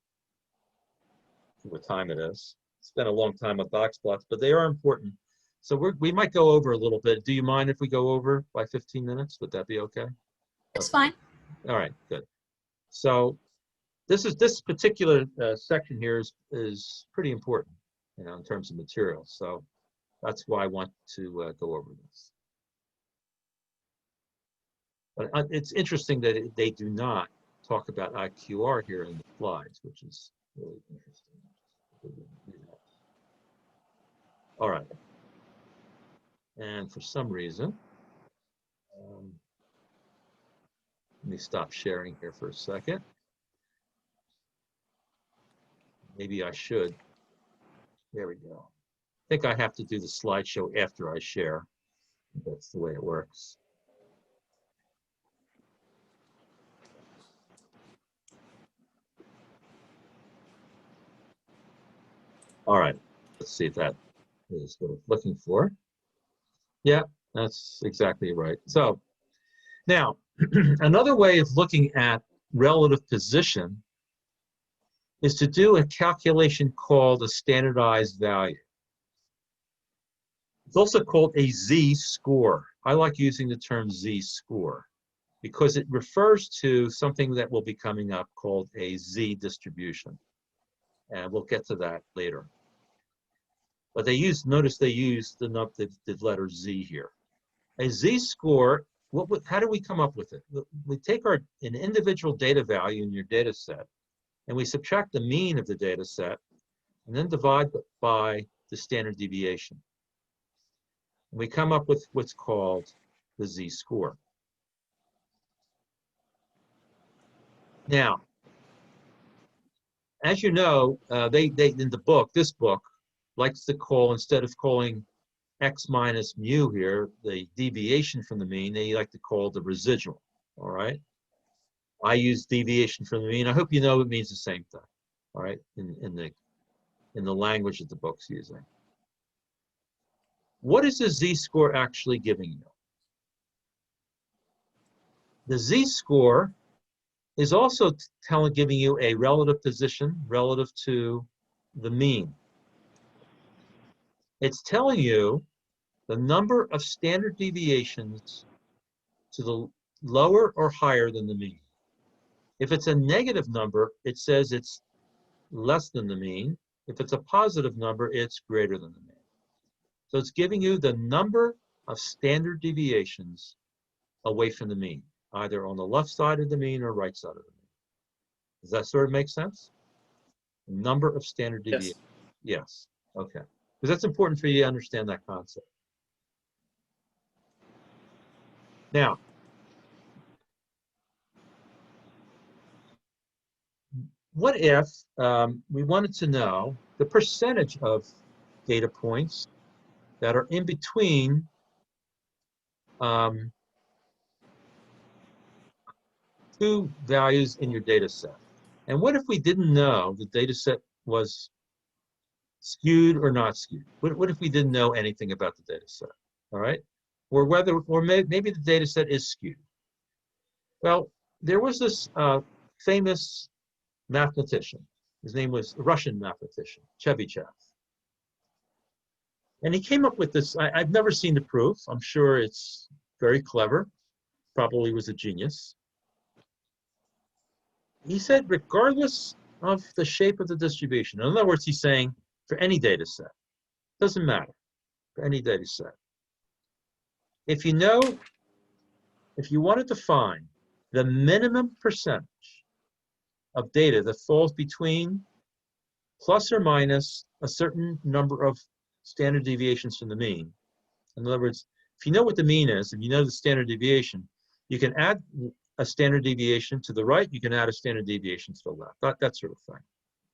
what time it is. It's been a long time with box plots, but they are important. So we might go over a little bit. Do you mind if we go over by 15 minutes? Would that be okay? It's fine. All right, good. So this particular section here is pretty important, in terms of material. So that's why I want to go over this. But it's interesting that they do not talk about IQR here in the slides, which is really interesting. All right. And for some reason, let me stop sharing here for a second. Maybe I should. There we go. I think I have to do the slideshow after I share. That's the way it works. All right, let's see if that is what I'm looking for. Yeah, that's exactly right. So now, another way of looking at relative position is to do a calculation called a standardized value. It's also called a z-score. I like using the term z-score because it refers to something that will be coming up called a z-distribution. And we'll get to that later. But notice they use the letter Z here. A Z-score, how do we come up with it? We take an individual data value in your data set, and we subtract the mean of the data set, and then divide by the standard deviation. And we come up with what's called the Z-score. Now, as you know, they in the book, this book, likes to call, instead of calling x minus mu here, the deviation from the mean, they like to call the residual, all right? I use deviation from the mean. I hope you know it means the same thing, all right, in the language that the book's using. What is the z-score actually giving you? The z-score is also giving you a relative position relative to the mean. It's telling you the number of standard deviations to the lower or higher than the mean. If it's a negative number, it says it's less than the mean. If it's a positive number, it's greater than the mean. So it's giving you the number of standard deviations away from the mean, either on the left side of the mean or right side of the mean. Does that sort of make sense? Number of standard Yes. deviations. Yes. Okay. Because that's important for you to understand that concept. Now, what if we wanted to know the percentage of data points that are in between two values in your data set? And what if we didn't know the data set was skewed or not skewed? What if we didn't know anything about the data set? All right? Or maybe the data set is skewed. Well, there was this famous mathematician. His name was a Russian mathematician, Chebyshev. And he came up with this. I've never seen the proof. I'm sure it's very clever. Probably was a genius. He said, regardless of the shape of the distribution, in other words, he's saying for any data set, doesn't matter, for any data set. If you wanted to find the minimum percentage of data that falls between plus or minus a certain number of standard deviations from the mean. In other words, if you know what the mean is, and you know the standard deviation, you can add a standard deviation to the right, you can add a standard deviation to the left, that sort of thing.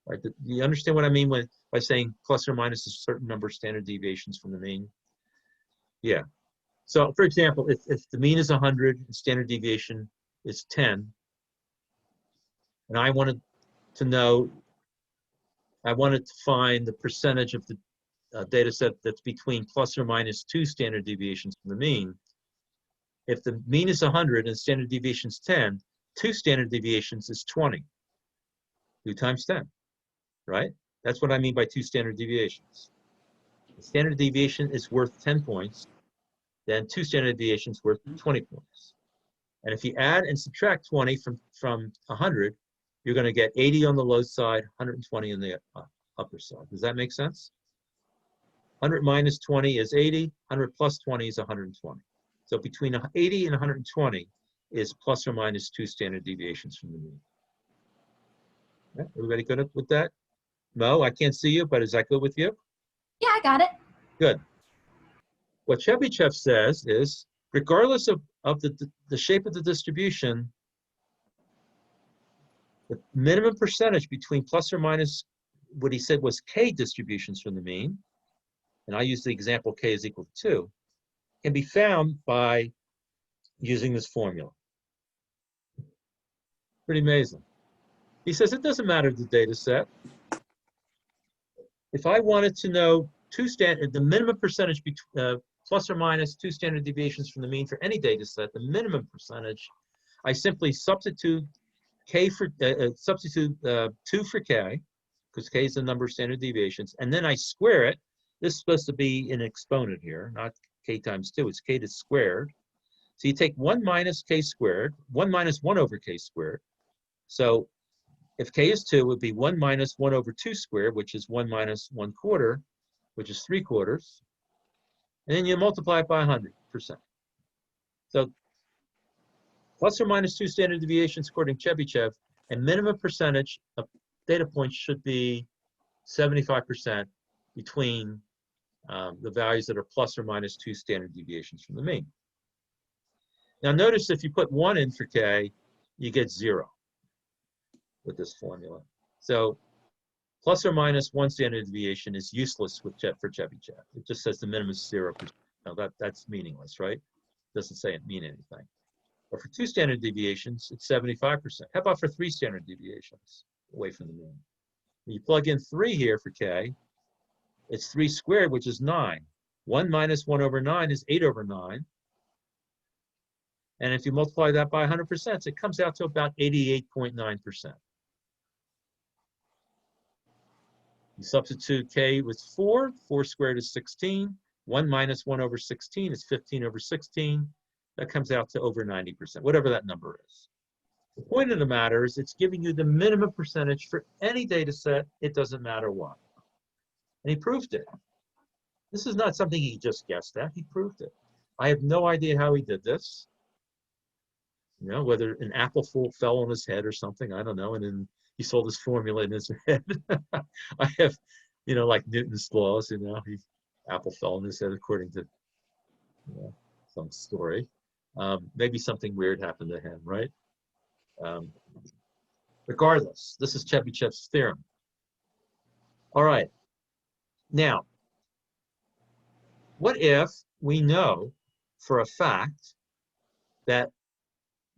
Right? Do you understand what I mean by saying plus or minus a certain number of standard deviations from the mean? Yeah. So for example, if the mean is 100 and standard deviation is 10, and I wanted to find the percentage of the data set that's between plus or minus 2 standard deviations from the mean. If the mean is 100 and standard deviation is 10, 2 standard deviations is 20. 2 times 10, right? That's what I mean by 2 standard deviations. The standard deviation is worth 10 points, then 2 standard deviations worth 20 points. And if you add and subtract 20 from 100, you're going to get 80 on the low side, 120 on the upper side. Does that make sense? 100 minus 20 is 80, 100 plus 20 is 120. So between 80 and 120 is plus or minus 2 standard deviations from the mean. Okay, everybody good with that? Mo, I can't see you, but is that good with you? Yeah, I got it. Good. What Chebyshev says is, regardless of the shape of the distribution, the minimum percentage between plus or minus what he said was k distributions from the mean, and I use the example k is equal to 2, can be found by using this formula. Pretty amazing. He says it doesn't matter the data set. If I wanted to know the minimum percentage plus or minus 2 standard deviations from the mean for any data set, the minimum percentage, I simply substitute 2 for k, because k is the number of standard deviations, and then I square it. This is supposed to be an exponent here, not k times 2, it's k to squared. So you take 1 minus k squared, 1 minus 1 over k squared. So if k is 2, it would be 1 minus 1 over 2 squared, which is 1 minus 1/4, which is 3/4. And then you multiply it by 100%. So plus or minus 2 standard deviations according to Chebyshev, and minimum percentage of data points should be 75% between the values that are plus or minus 2 standard deviations from the mean. Now notice if you put 1 in for k, you get 0 with this formula. So plus or minus 1 standard deviation is useless for Chebyshev. It just says the minimum is 0%. Now that's meaningless, right? It doesn't say it mean anything. But for 2 standard deviations, it's 75%. How about for 3 standard deviations away from the mean? When you plug in 3 here for k, it's 3 squared, which is 9. 1 minus 1 over 9 is 8 over 9. And if you multiply that by 100%, it comes out to about 88.9%. You substitute k with 4. 4 squared is 16. 1 minus 1 over 16 is 15 over 16. That comes out to over 90%, whatever that number is. The point of the matter is it's giving you the minimum percentage for any data set. It doesn't matter what. And he proved it. This is not something he just guessed at. He proved it. I have no idea how he did this. You know, whether an apple fell on his head or something, I don't know. And then he saw this formula in his head. I have, you know, like Newton's laws, you know, apple fell on his head according to, you know, some story. Maybe something weird happened to him, right? Regardless, this is Chebyshev's theorem. All right. Now, what if we know for a fact that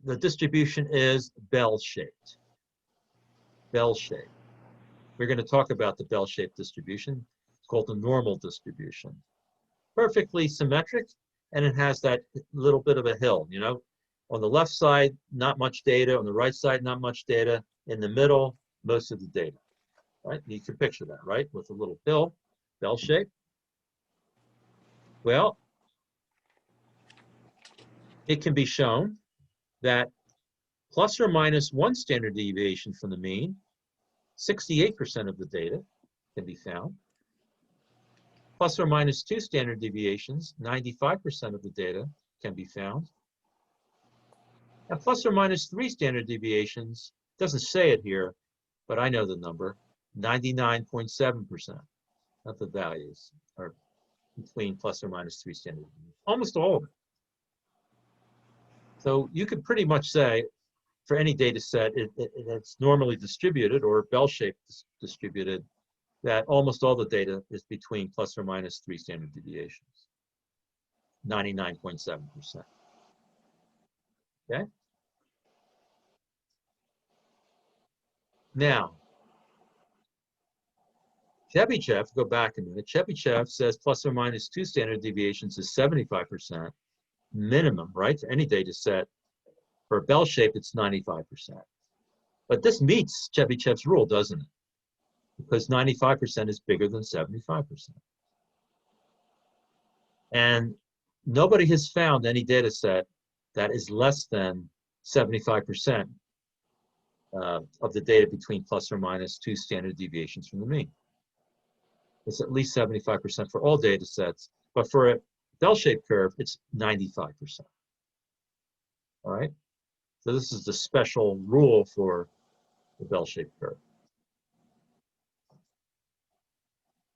the distribution is bell-shaped? Bell-shaped. We're going to talk about the bell-shaped distribution. It's called the normal distribution. Perfectly symmetric, and it has that little bit of a hill, you know. On the left side, not much data. On the right side, not much data. In the middle, most of the data. Right? You can picture that, right? With a little hill, bell-shaped. Well, it can be shown that plus or minus 1 standard deviation from the mean, 68% of the data can be found. Plus or minus 2 standard deviations, 95% of the data can be found. And plus or minus 3 standard deviations, doesn't say it here, but I know the number, 99.7% of the values are between plus or minus 3 standard deviations, almost all of it. So you could pretty much say for any data set, it's normally distributed or bell-shaped distributed, that almost all the data is between plus or minus 3 standard deviations, 99.7%. Okay? Now, Chebyshev, go back a minute, Chebyshev says plus or minus 2 standard deviations is 75% minimum, right? For any data set. For a bell shape, it's 95%. But this meets Chebyshev's rule, doesn't it? Because 95% is bigger than 75%. And nobody has found any data set that is less than 75% of the data between plus or minus 2 standard deviations from the mean. It's at least 75% for all data sets, but for a bell-shaped curve, it's 95%. All right? So this is the special rule for the bell-shaped curve.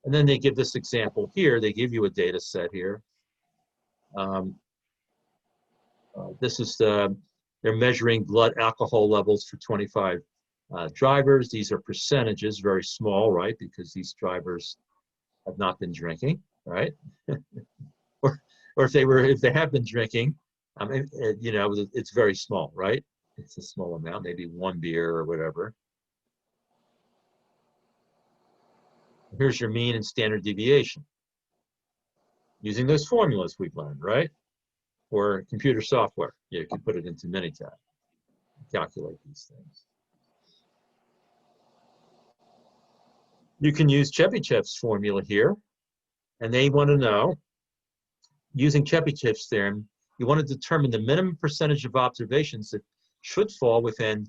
And then they give this example here. They give you a data set here. This is they're measuring blood alcohol levels for 25 drivers. These are percentages, very small, right? Because these drivers have not been drinking, right? or if they have been drinking, you know, it's very small, right? It's a small amount, maybe 1 beer or whatever. Here's your mean and standard deviation using those formulas we've learned, right? Or computer software. You can put it into Minitab, calculate these things. You can use Chebyshev's formula here, and they want to know, using Chebyshev's theorem, you want to determine the minimum percentage of observations that should fall within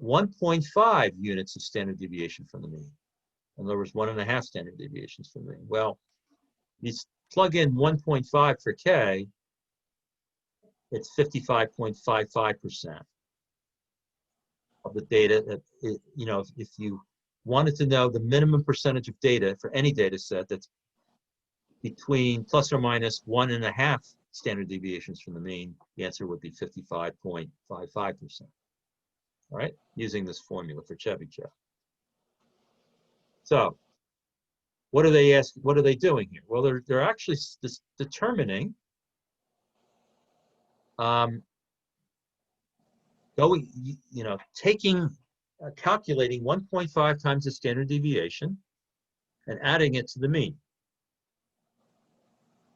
1.5 units of standard deviation from the mean. In other words, 1.5 standard deviations from the mean. Well, you plug in 1.5 for K, it's 55.55% of the data that, you know, if you wanted to know the minimum percentage of data for any data set that's between plus or minus 1.5 standard deviations from the mean, the answer would be 55.55%. All right, using this formula for Chebyshev. So, what are they asking? What are they doing here? Well, they're actually determining calculating 1.5 times the standard deviation and adding it to the mean.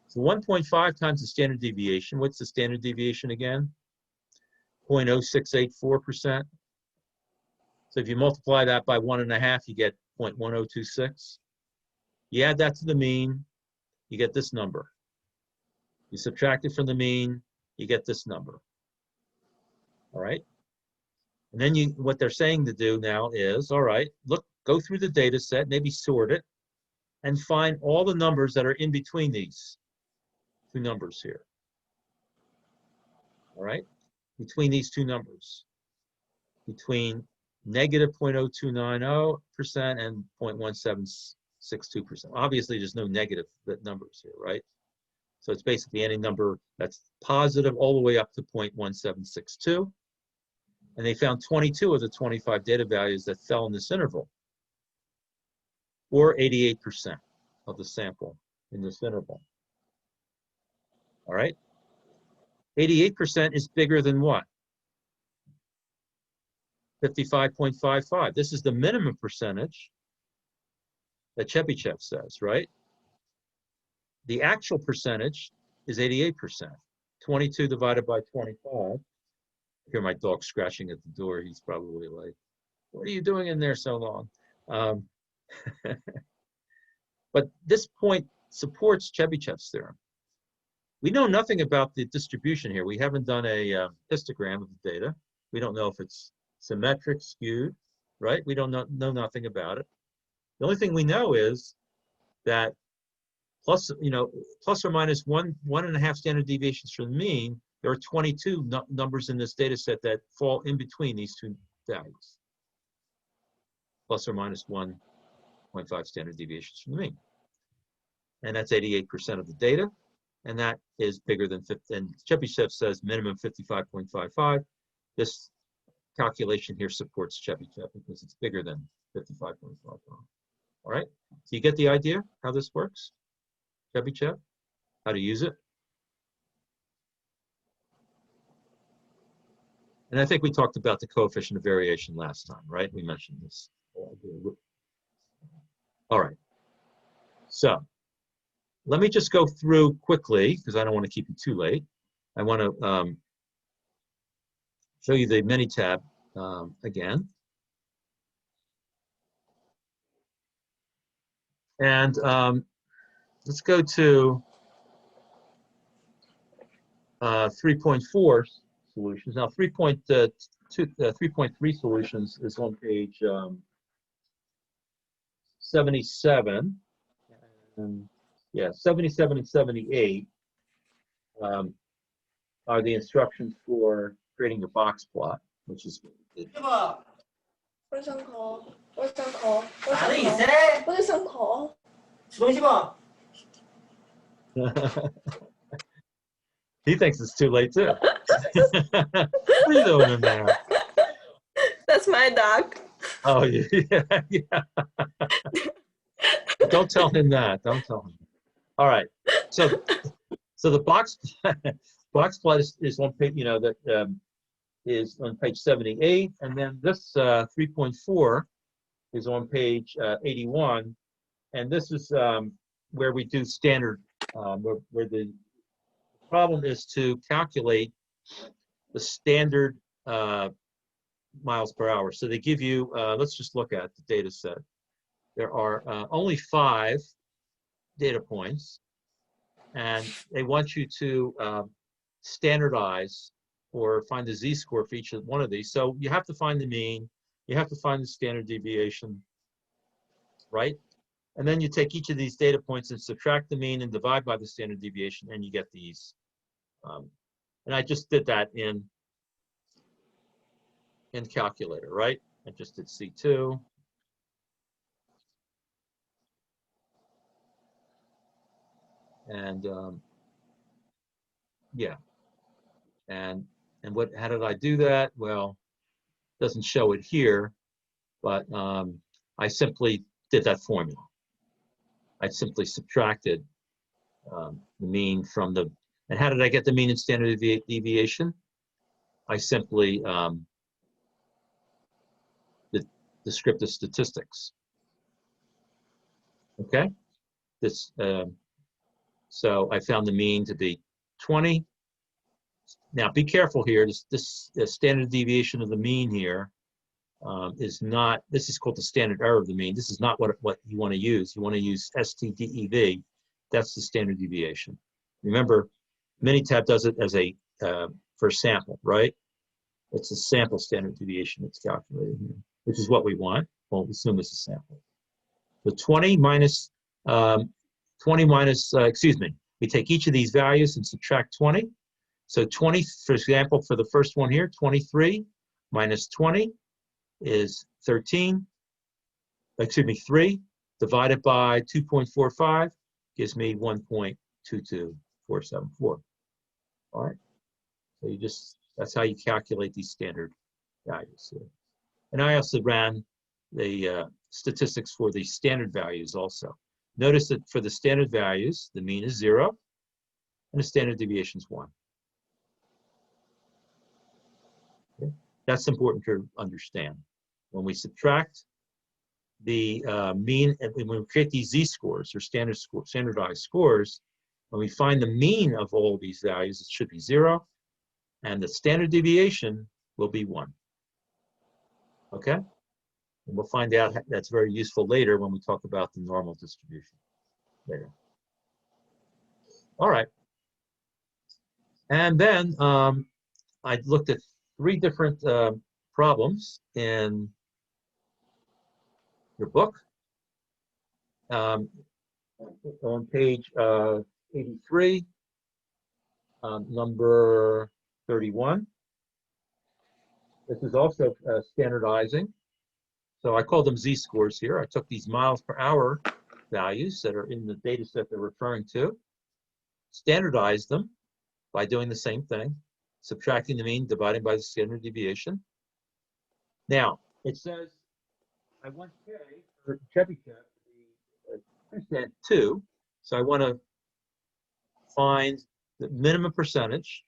So 1.5 times the standard deviation. What's the standard deviation again? 0.0684%. So if you multiply that by 1.5, you get 0.1026. You add that to the mean, you get this number. You subtract it from the mean, you get this number. All right? And then what they're saying to do now is, all right, look, go through the data set, maybe sort it, and find all the numbers that are in between these two numbers here. All right? Between these two numbers. Between negative 0.0290% and 0.1762%. Obviously, there's no negative numbers here, right? So it's basically any number that's positive all the way up to 0.1762. And they found 22 of the 25 data values that fell in this interval, or 88% of the sample in this interval. All right? 88% is bigger than what? 55.55. This is the minimum percentage that Chebyshev says, right? The actual percentage is 88%. 22 divided by 25. I hear my dog scratching at the door. He's probably like, what are you doing in there so long? But this point supports Chebyshev's theorem. We know nothing about the distribution here. We haven't done a histogram of the data. We don't know if it's symmetric, skewed, right? We don't know nothing about it. The only thing we know is that plus or minus 1.5 standard deviations from the mean, there are 22 numbers in this data set that fall in between these two values. Plus or minus 1.5 standard deviations from the mean. And that's 88% of the data. And that is bigger than 50. And Chebyshev says minimum 55.55. This calculation here supports Chebyshev because it's bigger than 55.55. All right. So you get the idea how this works? Chebyshev, how to use it. And I think we talked about the coefficient of variation last time, right? We mentioned this. All right. So let me just go through quickly because I don't want to keep you too late. I want to show you the mini tab again. And let's go to 3.4 solutions. Now 3.3 solutions is on page 77. And yeah, 77 and 78 are the instructions for creating a box plot, which is what we did. He thinks it's too late too. What are you doing in there? That's my dog. Oh yeah, yeah. Don't tell him that. Don't tell him. All right. So the box plot is on page, that is on page 78, and then this 3.4 is on page 81, and this is where we do standard, where the problem is to calculate the standard miles per hour. So they give you, let's just look at the data set. There are only 5 data points, and they want you to standardize or find the z-score for each one of these. So you have to find the mean, you have to find the standard deviation, right? And then you take each of these data points and subtract the mean and divide by the standard deviation, and you get these. And I just did that in calculator, right? I just did C2. And yeah, and how did I do that? Well, it doesn't show it here, but I simply did that formula. I simply subtracted the mean from the, and how did I get the mean and standard deviation? I simply did descriptive statistics. Okay, this. So I found the mean to be 20. Now be careful here. This standard deviation of the mean here is not, this is called the standard error of the mean. This is not what you want to use. You want to use STDEV. That's the standard deviation. Remember, Minitab does it as a, for sample, right? It's a sample standard deviation that's calculated here, which is what we want. We'll assume it's a sample. So 20 minus, excuse me, we take each of these values and subtract 20. So 20, for example, for the first one here, 23 minus 20 is 13, excuse me, 3 divided by 2.45 gives me 1.22474. All right, so you just, that's how you calculate these standard values here. And I also ran the statistics for the standard values also. Notice that for the standard values, the mean is 0 and the standard deviation is 1. Okay. That's important to understand. When we subtract the mean, and when we create these z-scores or standardized scores, when we find the mean of all these values, it should be 0, and the standard deviation will be 1. Okay? And we'll find out that's very useful later when we talk about the normal distribution later. All right. And then I looked at 3 different problems in your book. On page 83, number 31. This is also standardizing. So I call them z-scores here. I took these miles per hour values that are in the data set they're referring to, standardized them by doing the same thing, subtracting the mean, dividing by the standard deviation. Now, it says I want K for Chebyshev to be 2, so I want to find the minimum percentage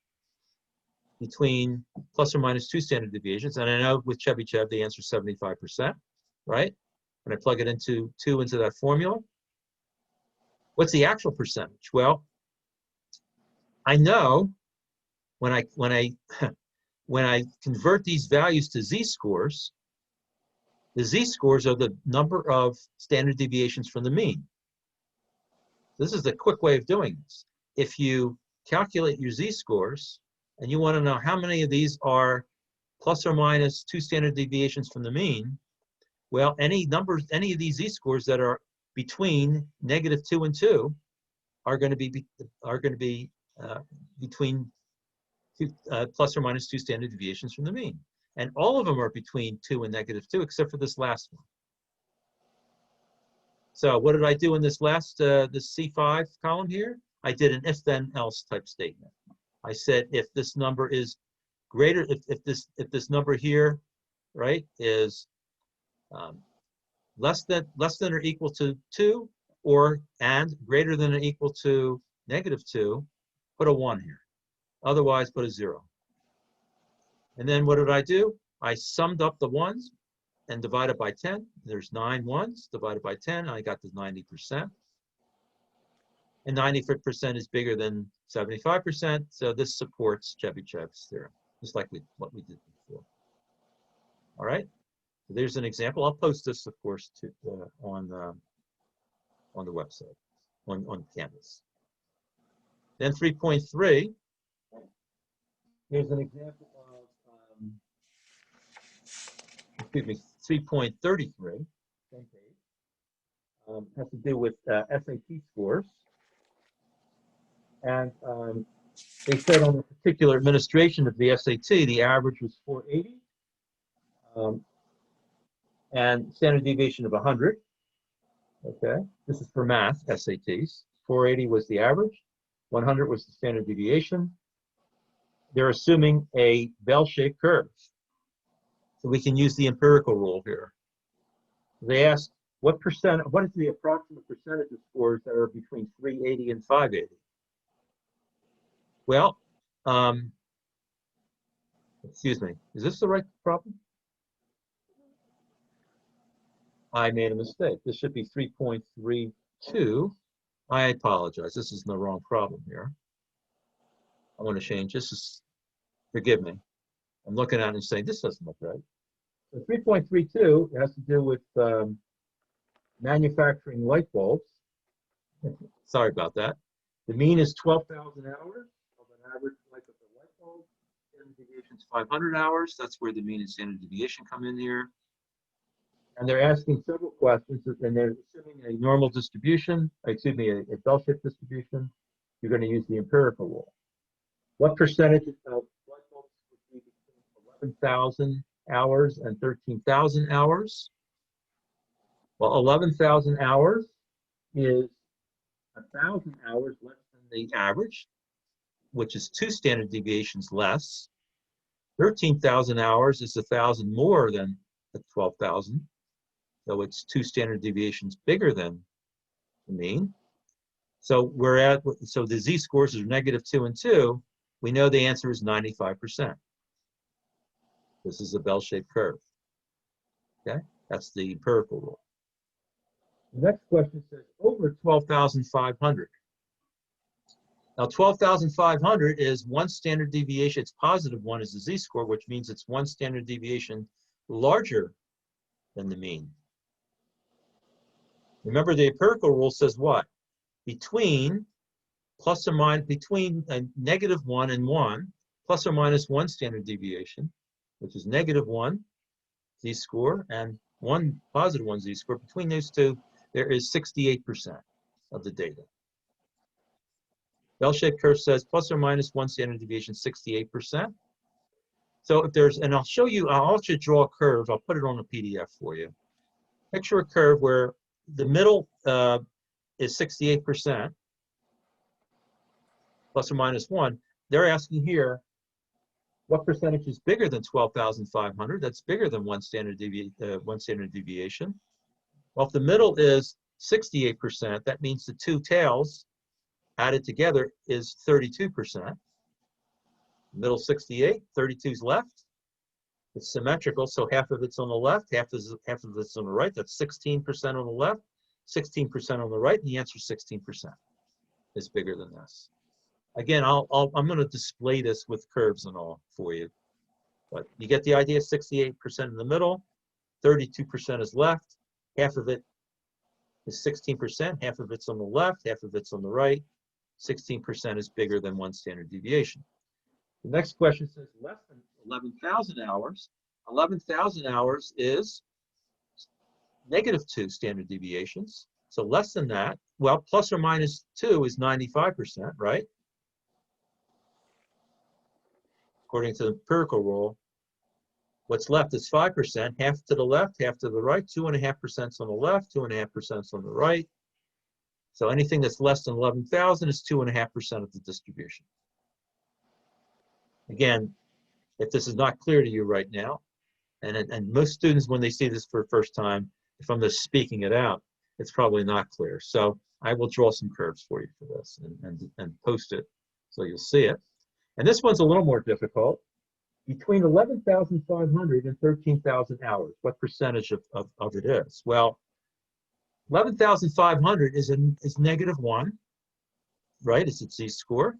between plus or minus 2 standard deviations. And I know with Chebyshev, the answer is 75%, right? When I plug it into 2 into that formula, what's the actual percentage? Well, I know when I when I convert these values to z-scores, the z-scores are the number of standard deviations from the mean. This is the quick way of doing this. If you calculate your z-scores and you want to know how many of these are plus or minus 2 standard deviations from the mean, well, any of these z-scores that are between -2 and 2 are going to be between plus or minus 2 standard deviations from the mean. And all of them are between 2 and -2, except for this last one. So what did I do in this last, this C5 column here? I did an if-then-else type statement. I said if this number is greater, if this number here, right, is less than or equal to 2, and greater than or equal to -2, put a 1 here. Otherwise, put a 0. And then what did I do? I summed up the ones and divided by 10. There's 9 ones divided by 10. I got to 90%. And 90% is bigger than 75%. So this supports Chebyshev's theorem, just like what we did before. All right. So there's an example. I'll post this, of course, on the website, on Canvas. Then 3.3. Here's an example of, excuse me, 3.33, same page, has to do with SAT scores. And they said on a particular administration of the SAT, the average was 480, and standard deviation of 100. Okay, this is for math, SATs. 480 was the average, 100 was the standard deviation. They're assuming a bell-shaped curve. So we can use the empirical rule here. They asked, what is the approximate percentage of scores that are between 380 and 580? Well, excuse me, is this the right problem? I made a mistake. This should be 3.32. I apologize. This is the wrong problem here. I want to change this. Forgive me. I'm looking at it and saying, this doesn't look right. So 3.32 has to do with manufacturing light bulbs. Sorry about that. The mean is 12,000 hours of an average life of a light bulb. Standard deviation is 500 hours. That's where the mean and standard deviation come in here. And they're asking several questions, and they're assuming a normal distribution, excuse me, a bell-shaped distribution. You're going to use the empirical rule. What percentage of light bulbs would be between 11,000 hours and 13,000 hours? Well, 11,000 hours is 1,000 hours less than the average, which is 2 standard deviations less. 13,000 hours is 1,000 more than the 12,000. So it's 2 standard deviations bigger than the mean. So so the z-scores are -2 and 2. We know the answer is 95%. This is a bell-shaped curve. Okay, that's the empirical rule. The next question says over 12,500. Now 12,500 is 1 standard deviation. It's +1 is the z-score, which means it's 1 standard deviation larger than the mean. Remember, the empirical rule says what? Between plus or minus, between -1 and 1, plus or minus 1 standard deviation, which is -1 z-score and 1 +1 z-score. Between those two, there is 68% of the data. Bell-shaped curve says plus or minus 1 standard deviation, 68%. So if there's, and I'll show you, I'll actually draw a curve. I'll put it on a PDF for you. Picture a curve where the middle is 68%, plus or minus 1. They're asking here, what percentage is bigger than 12,500? That's bigger than 1 standard deviation. Well, if the middle is 68%, that means the 2 tails added together is 32%. Middle 68, 32 is left. It's symmetrical, so half of it's on the left, half of it's on the right. That's 16% on the left, 16% on the right, and the answer is 16% is bigger than this. Again, I'm going to display this with curves and all for you. But you get the idea, 68% in the middle, 32% is left, half of it is 16%, half of it's on the left, half of it's on the right. 16% is bigger than 1 standard deviation. The next question says less than 11,000 hours. 11,000 hours is -2 standard deviations. So less than that, well, plus or minus 2 is 95%, right? According to the empirical rule, what's left is 5%, half to the left, half to the right, 2.5% on the left, 2.5% on the right. So anything that's less than 11,000 is 2.5% of the distribution. Again, if this is not clear to you right now, and most students, when they see this for the first time, if I'm just speaking it out, it's probably not clear. So I will draw some curves for you for this and post it so you'll see it. And this one's a little more difficult. Between 11,500 and 13,000 hours, what percentage of it is? Well, 11,500 is -1, right? It's its z-score.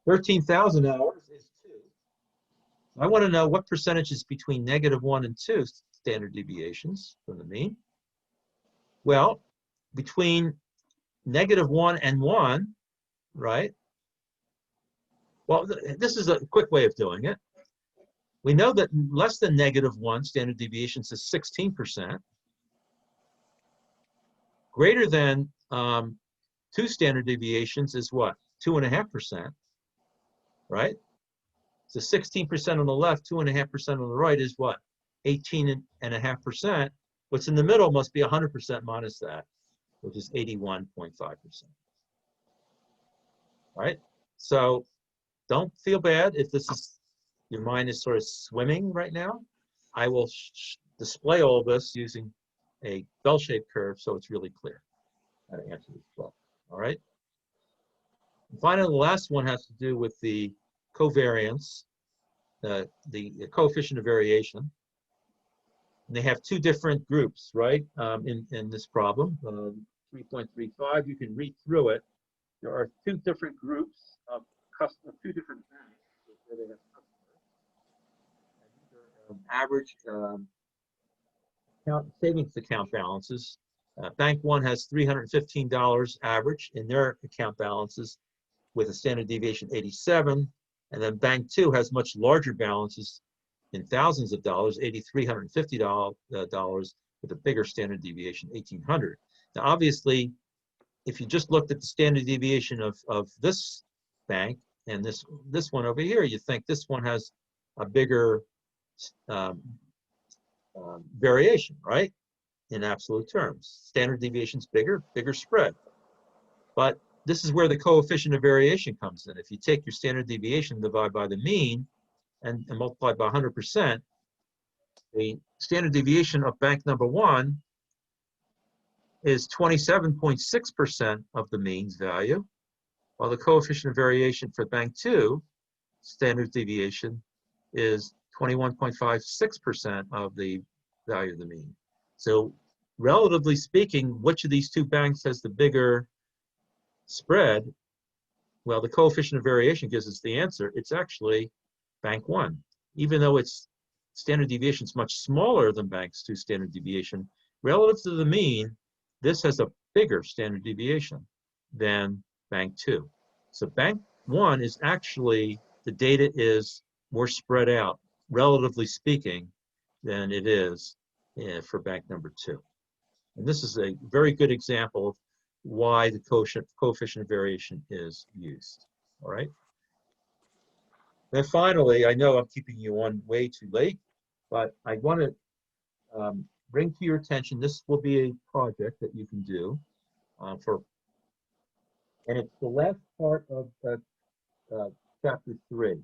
13,000 hours is 2. I want to know what percentage is between -1 and 2 standard deviations from the mean. Well, between -1 and 1, right? Well, this is a quick way of doing it. We know that less than -1 standard deviations is 16%. Greater than 2 standard deviations is what? 2.5%, right? So 16% on the left, 2.5% on the right is what? 18.5%. What's in the middle must be 100% minus that, which is 81.5%. Right? So don't feel bad if this is, your mind is sort of swimming right now. I will display all of this using a bell-shaped curve so it's really clear how to answer this problem. All right? And finally, the last one has to do with the covariance, the coefficient of variation. And they have 2 different groups, right, in this problem. 3.35, you can read through it. There are 2 different groups of 2 different banks where they have customers. And these are average savings account balances. Bank one has $315 average in their account balances with a standard deviation 87. And then bank two has much larger balances in thousands of dollars, $8,350 with a bigger standard deviation, 1,800. Now, obviously, if you just looked at the standard deviation of this bank and this one over here, you think this one has a bigger variation, right? In absolute terms. Standard deviation's bigger spread. But this is where the coefficient of variation comes in. If you take your standard deviation, divide by the mean, and multiply by 100%, the standard deviation of bank number one is 27.6% of the mean's value, while the coefficient of variation for bank two, standard deviation, is 21.56% of the value of the mean. So relatively speaking, which of these two banks has the bigger spread? Well, the coefficient of variation gives us the answer. It's actually bank one. Even though its standard deviation is much smaller than bank's two standard deviation, relative to the mean, this has a bigger standard deviation than bank two. So bank one is actually, the data is more spread out, relatively speaking, than it is for bank number two. And this is a very good example of why the coefficient of variation is used. All right. Then finally, I know I'm keeping you on way too late, but I want to bring to your attention, this will be a project that you can do and it's the last part of chapter 3.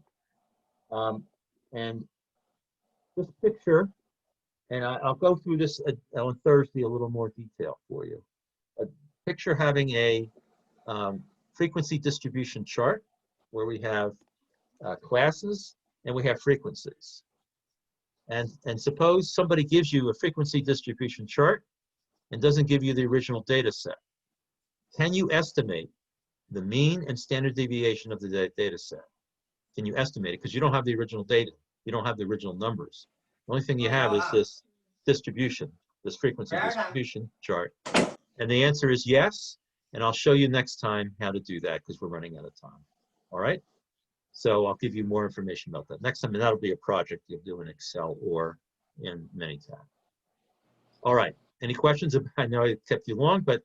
And this picture, and I'll go through this on Thursday a little more detail for you. A picture having a frequency distribution chart where we have classes and we have frequencies. And suppose somebody gives you a frequency distribution chart and doesn't give you the original data set. Can you estimate the mean and standard deviation of the data set? Can you estimate it? Because you don't have the original data. You don't have the original numbers. The only thing you have is this distribution, this frequency distribution chart. And the answer is yes. And I'll show you next time how to do that because we're running out of time. All right? So I'll give you more information about that next time, and that'll be a project you'll do in Excel or in Manytab. All right. Any questions? I know I kept you long, but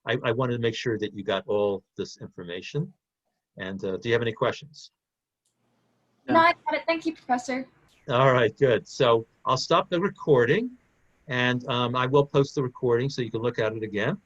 I wanted to make sure that you got all this information. And do you have any questions? No, I got it. Thank you, Professor. All right, good. So I'll stop the recording, and I will post the recording so you can look at it again.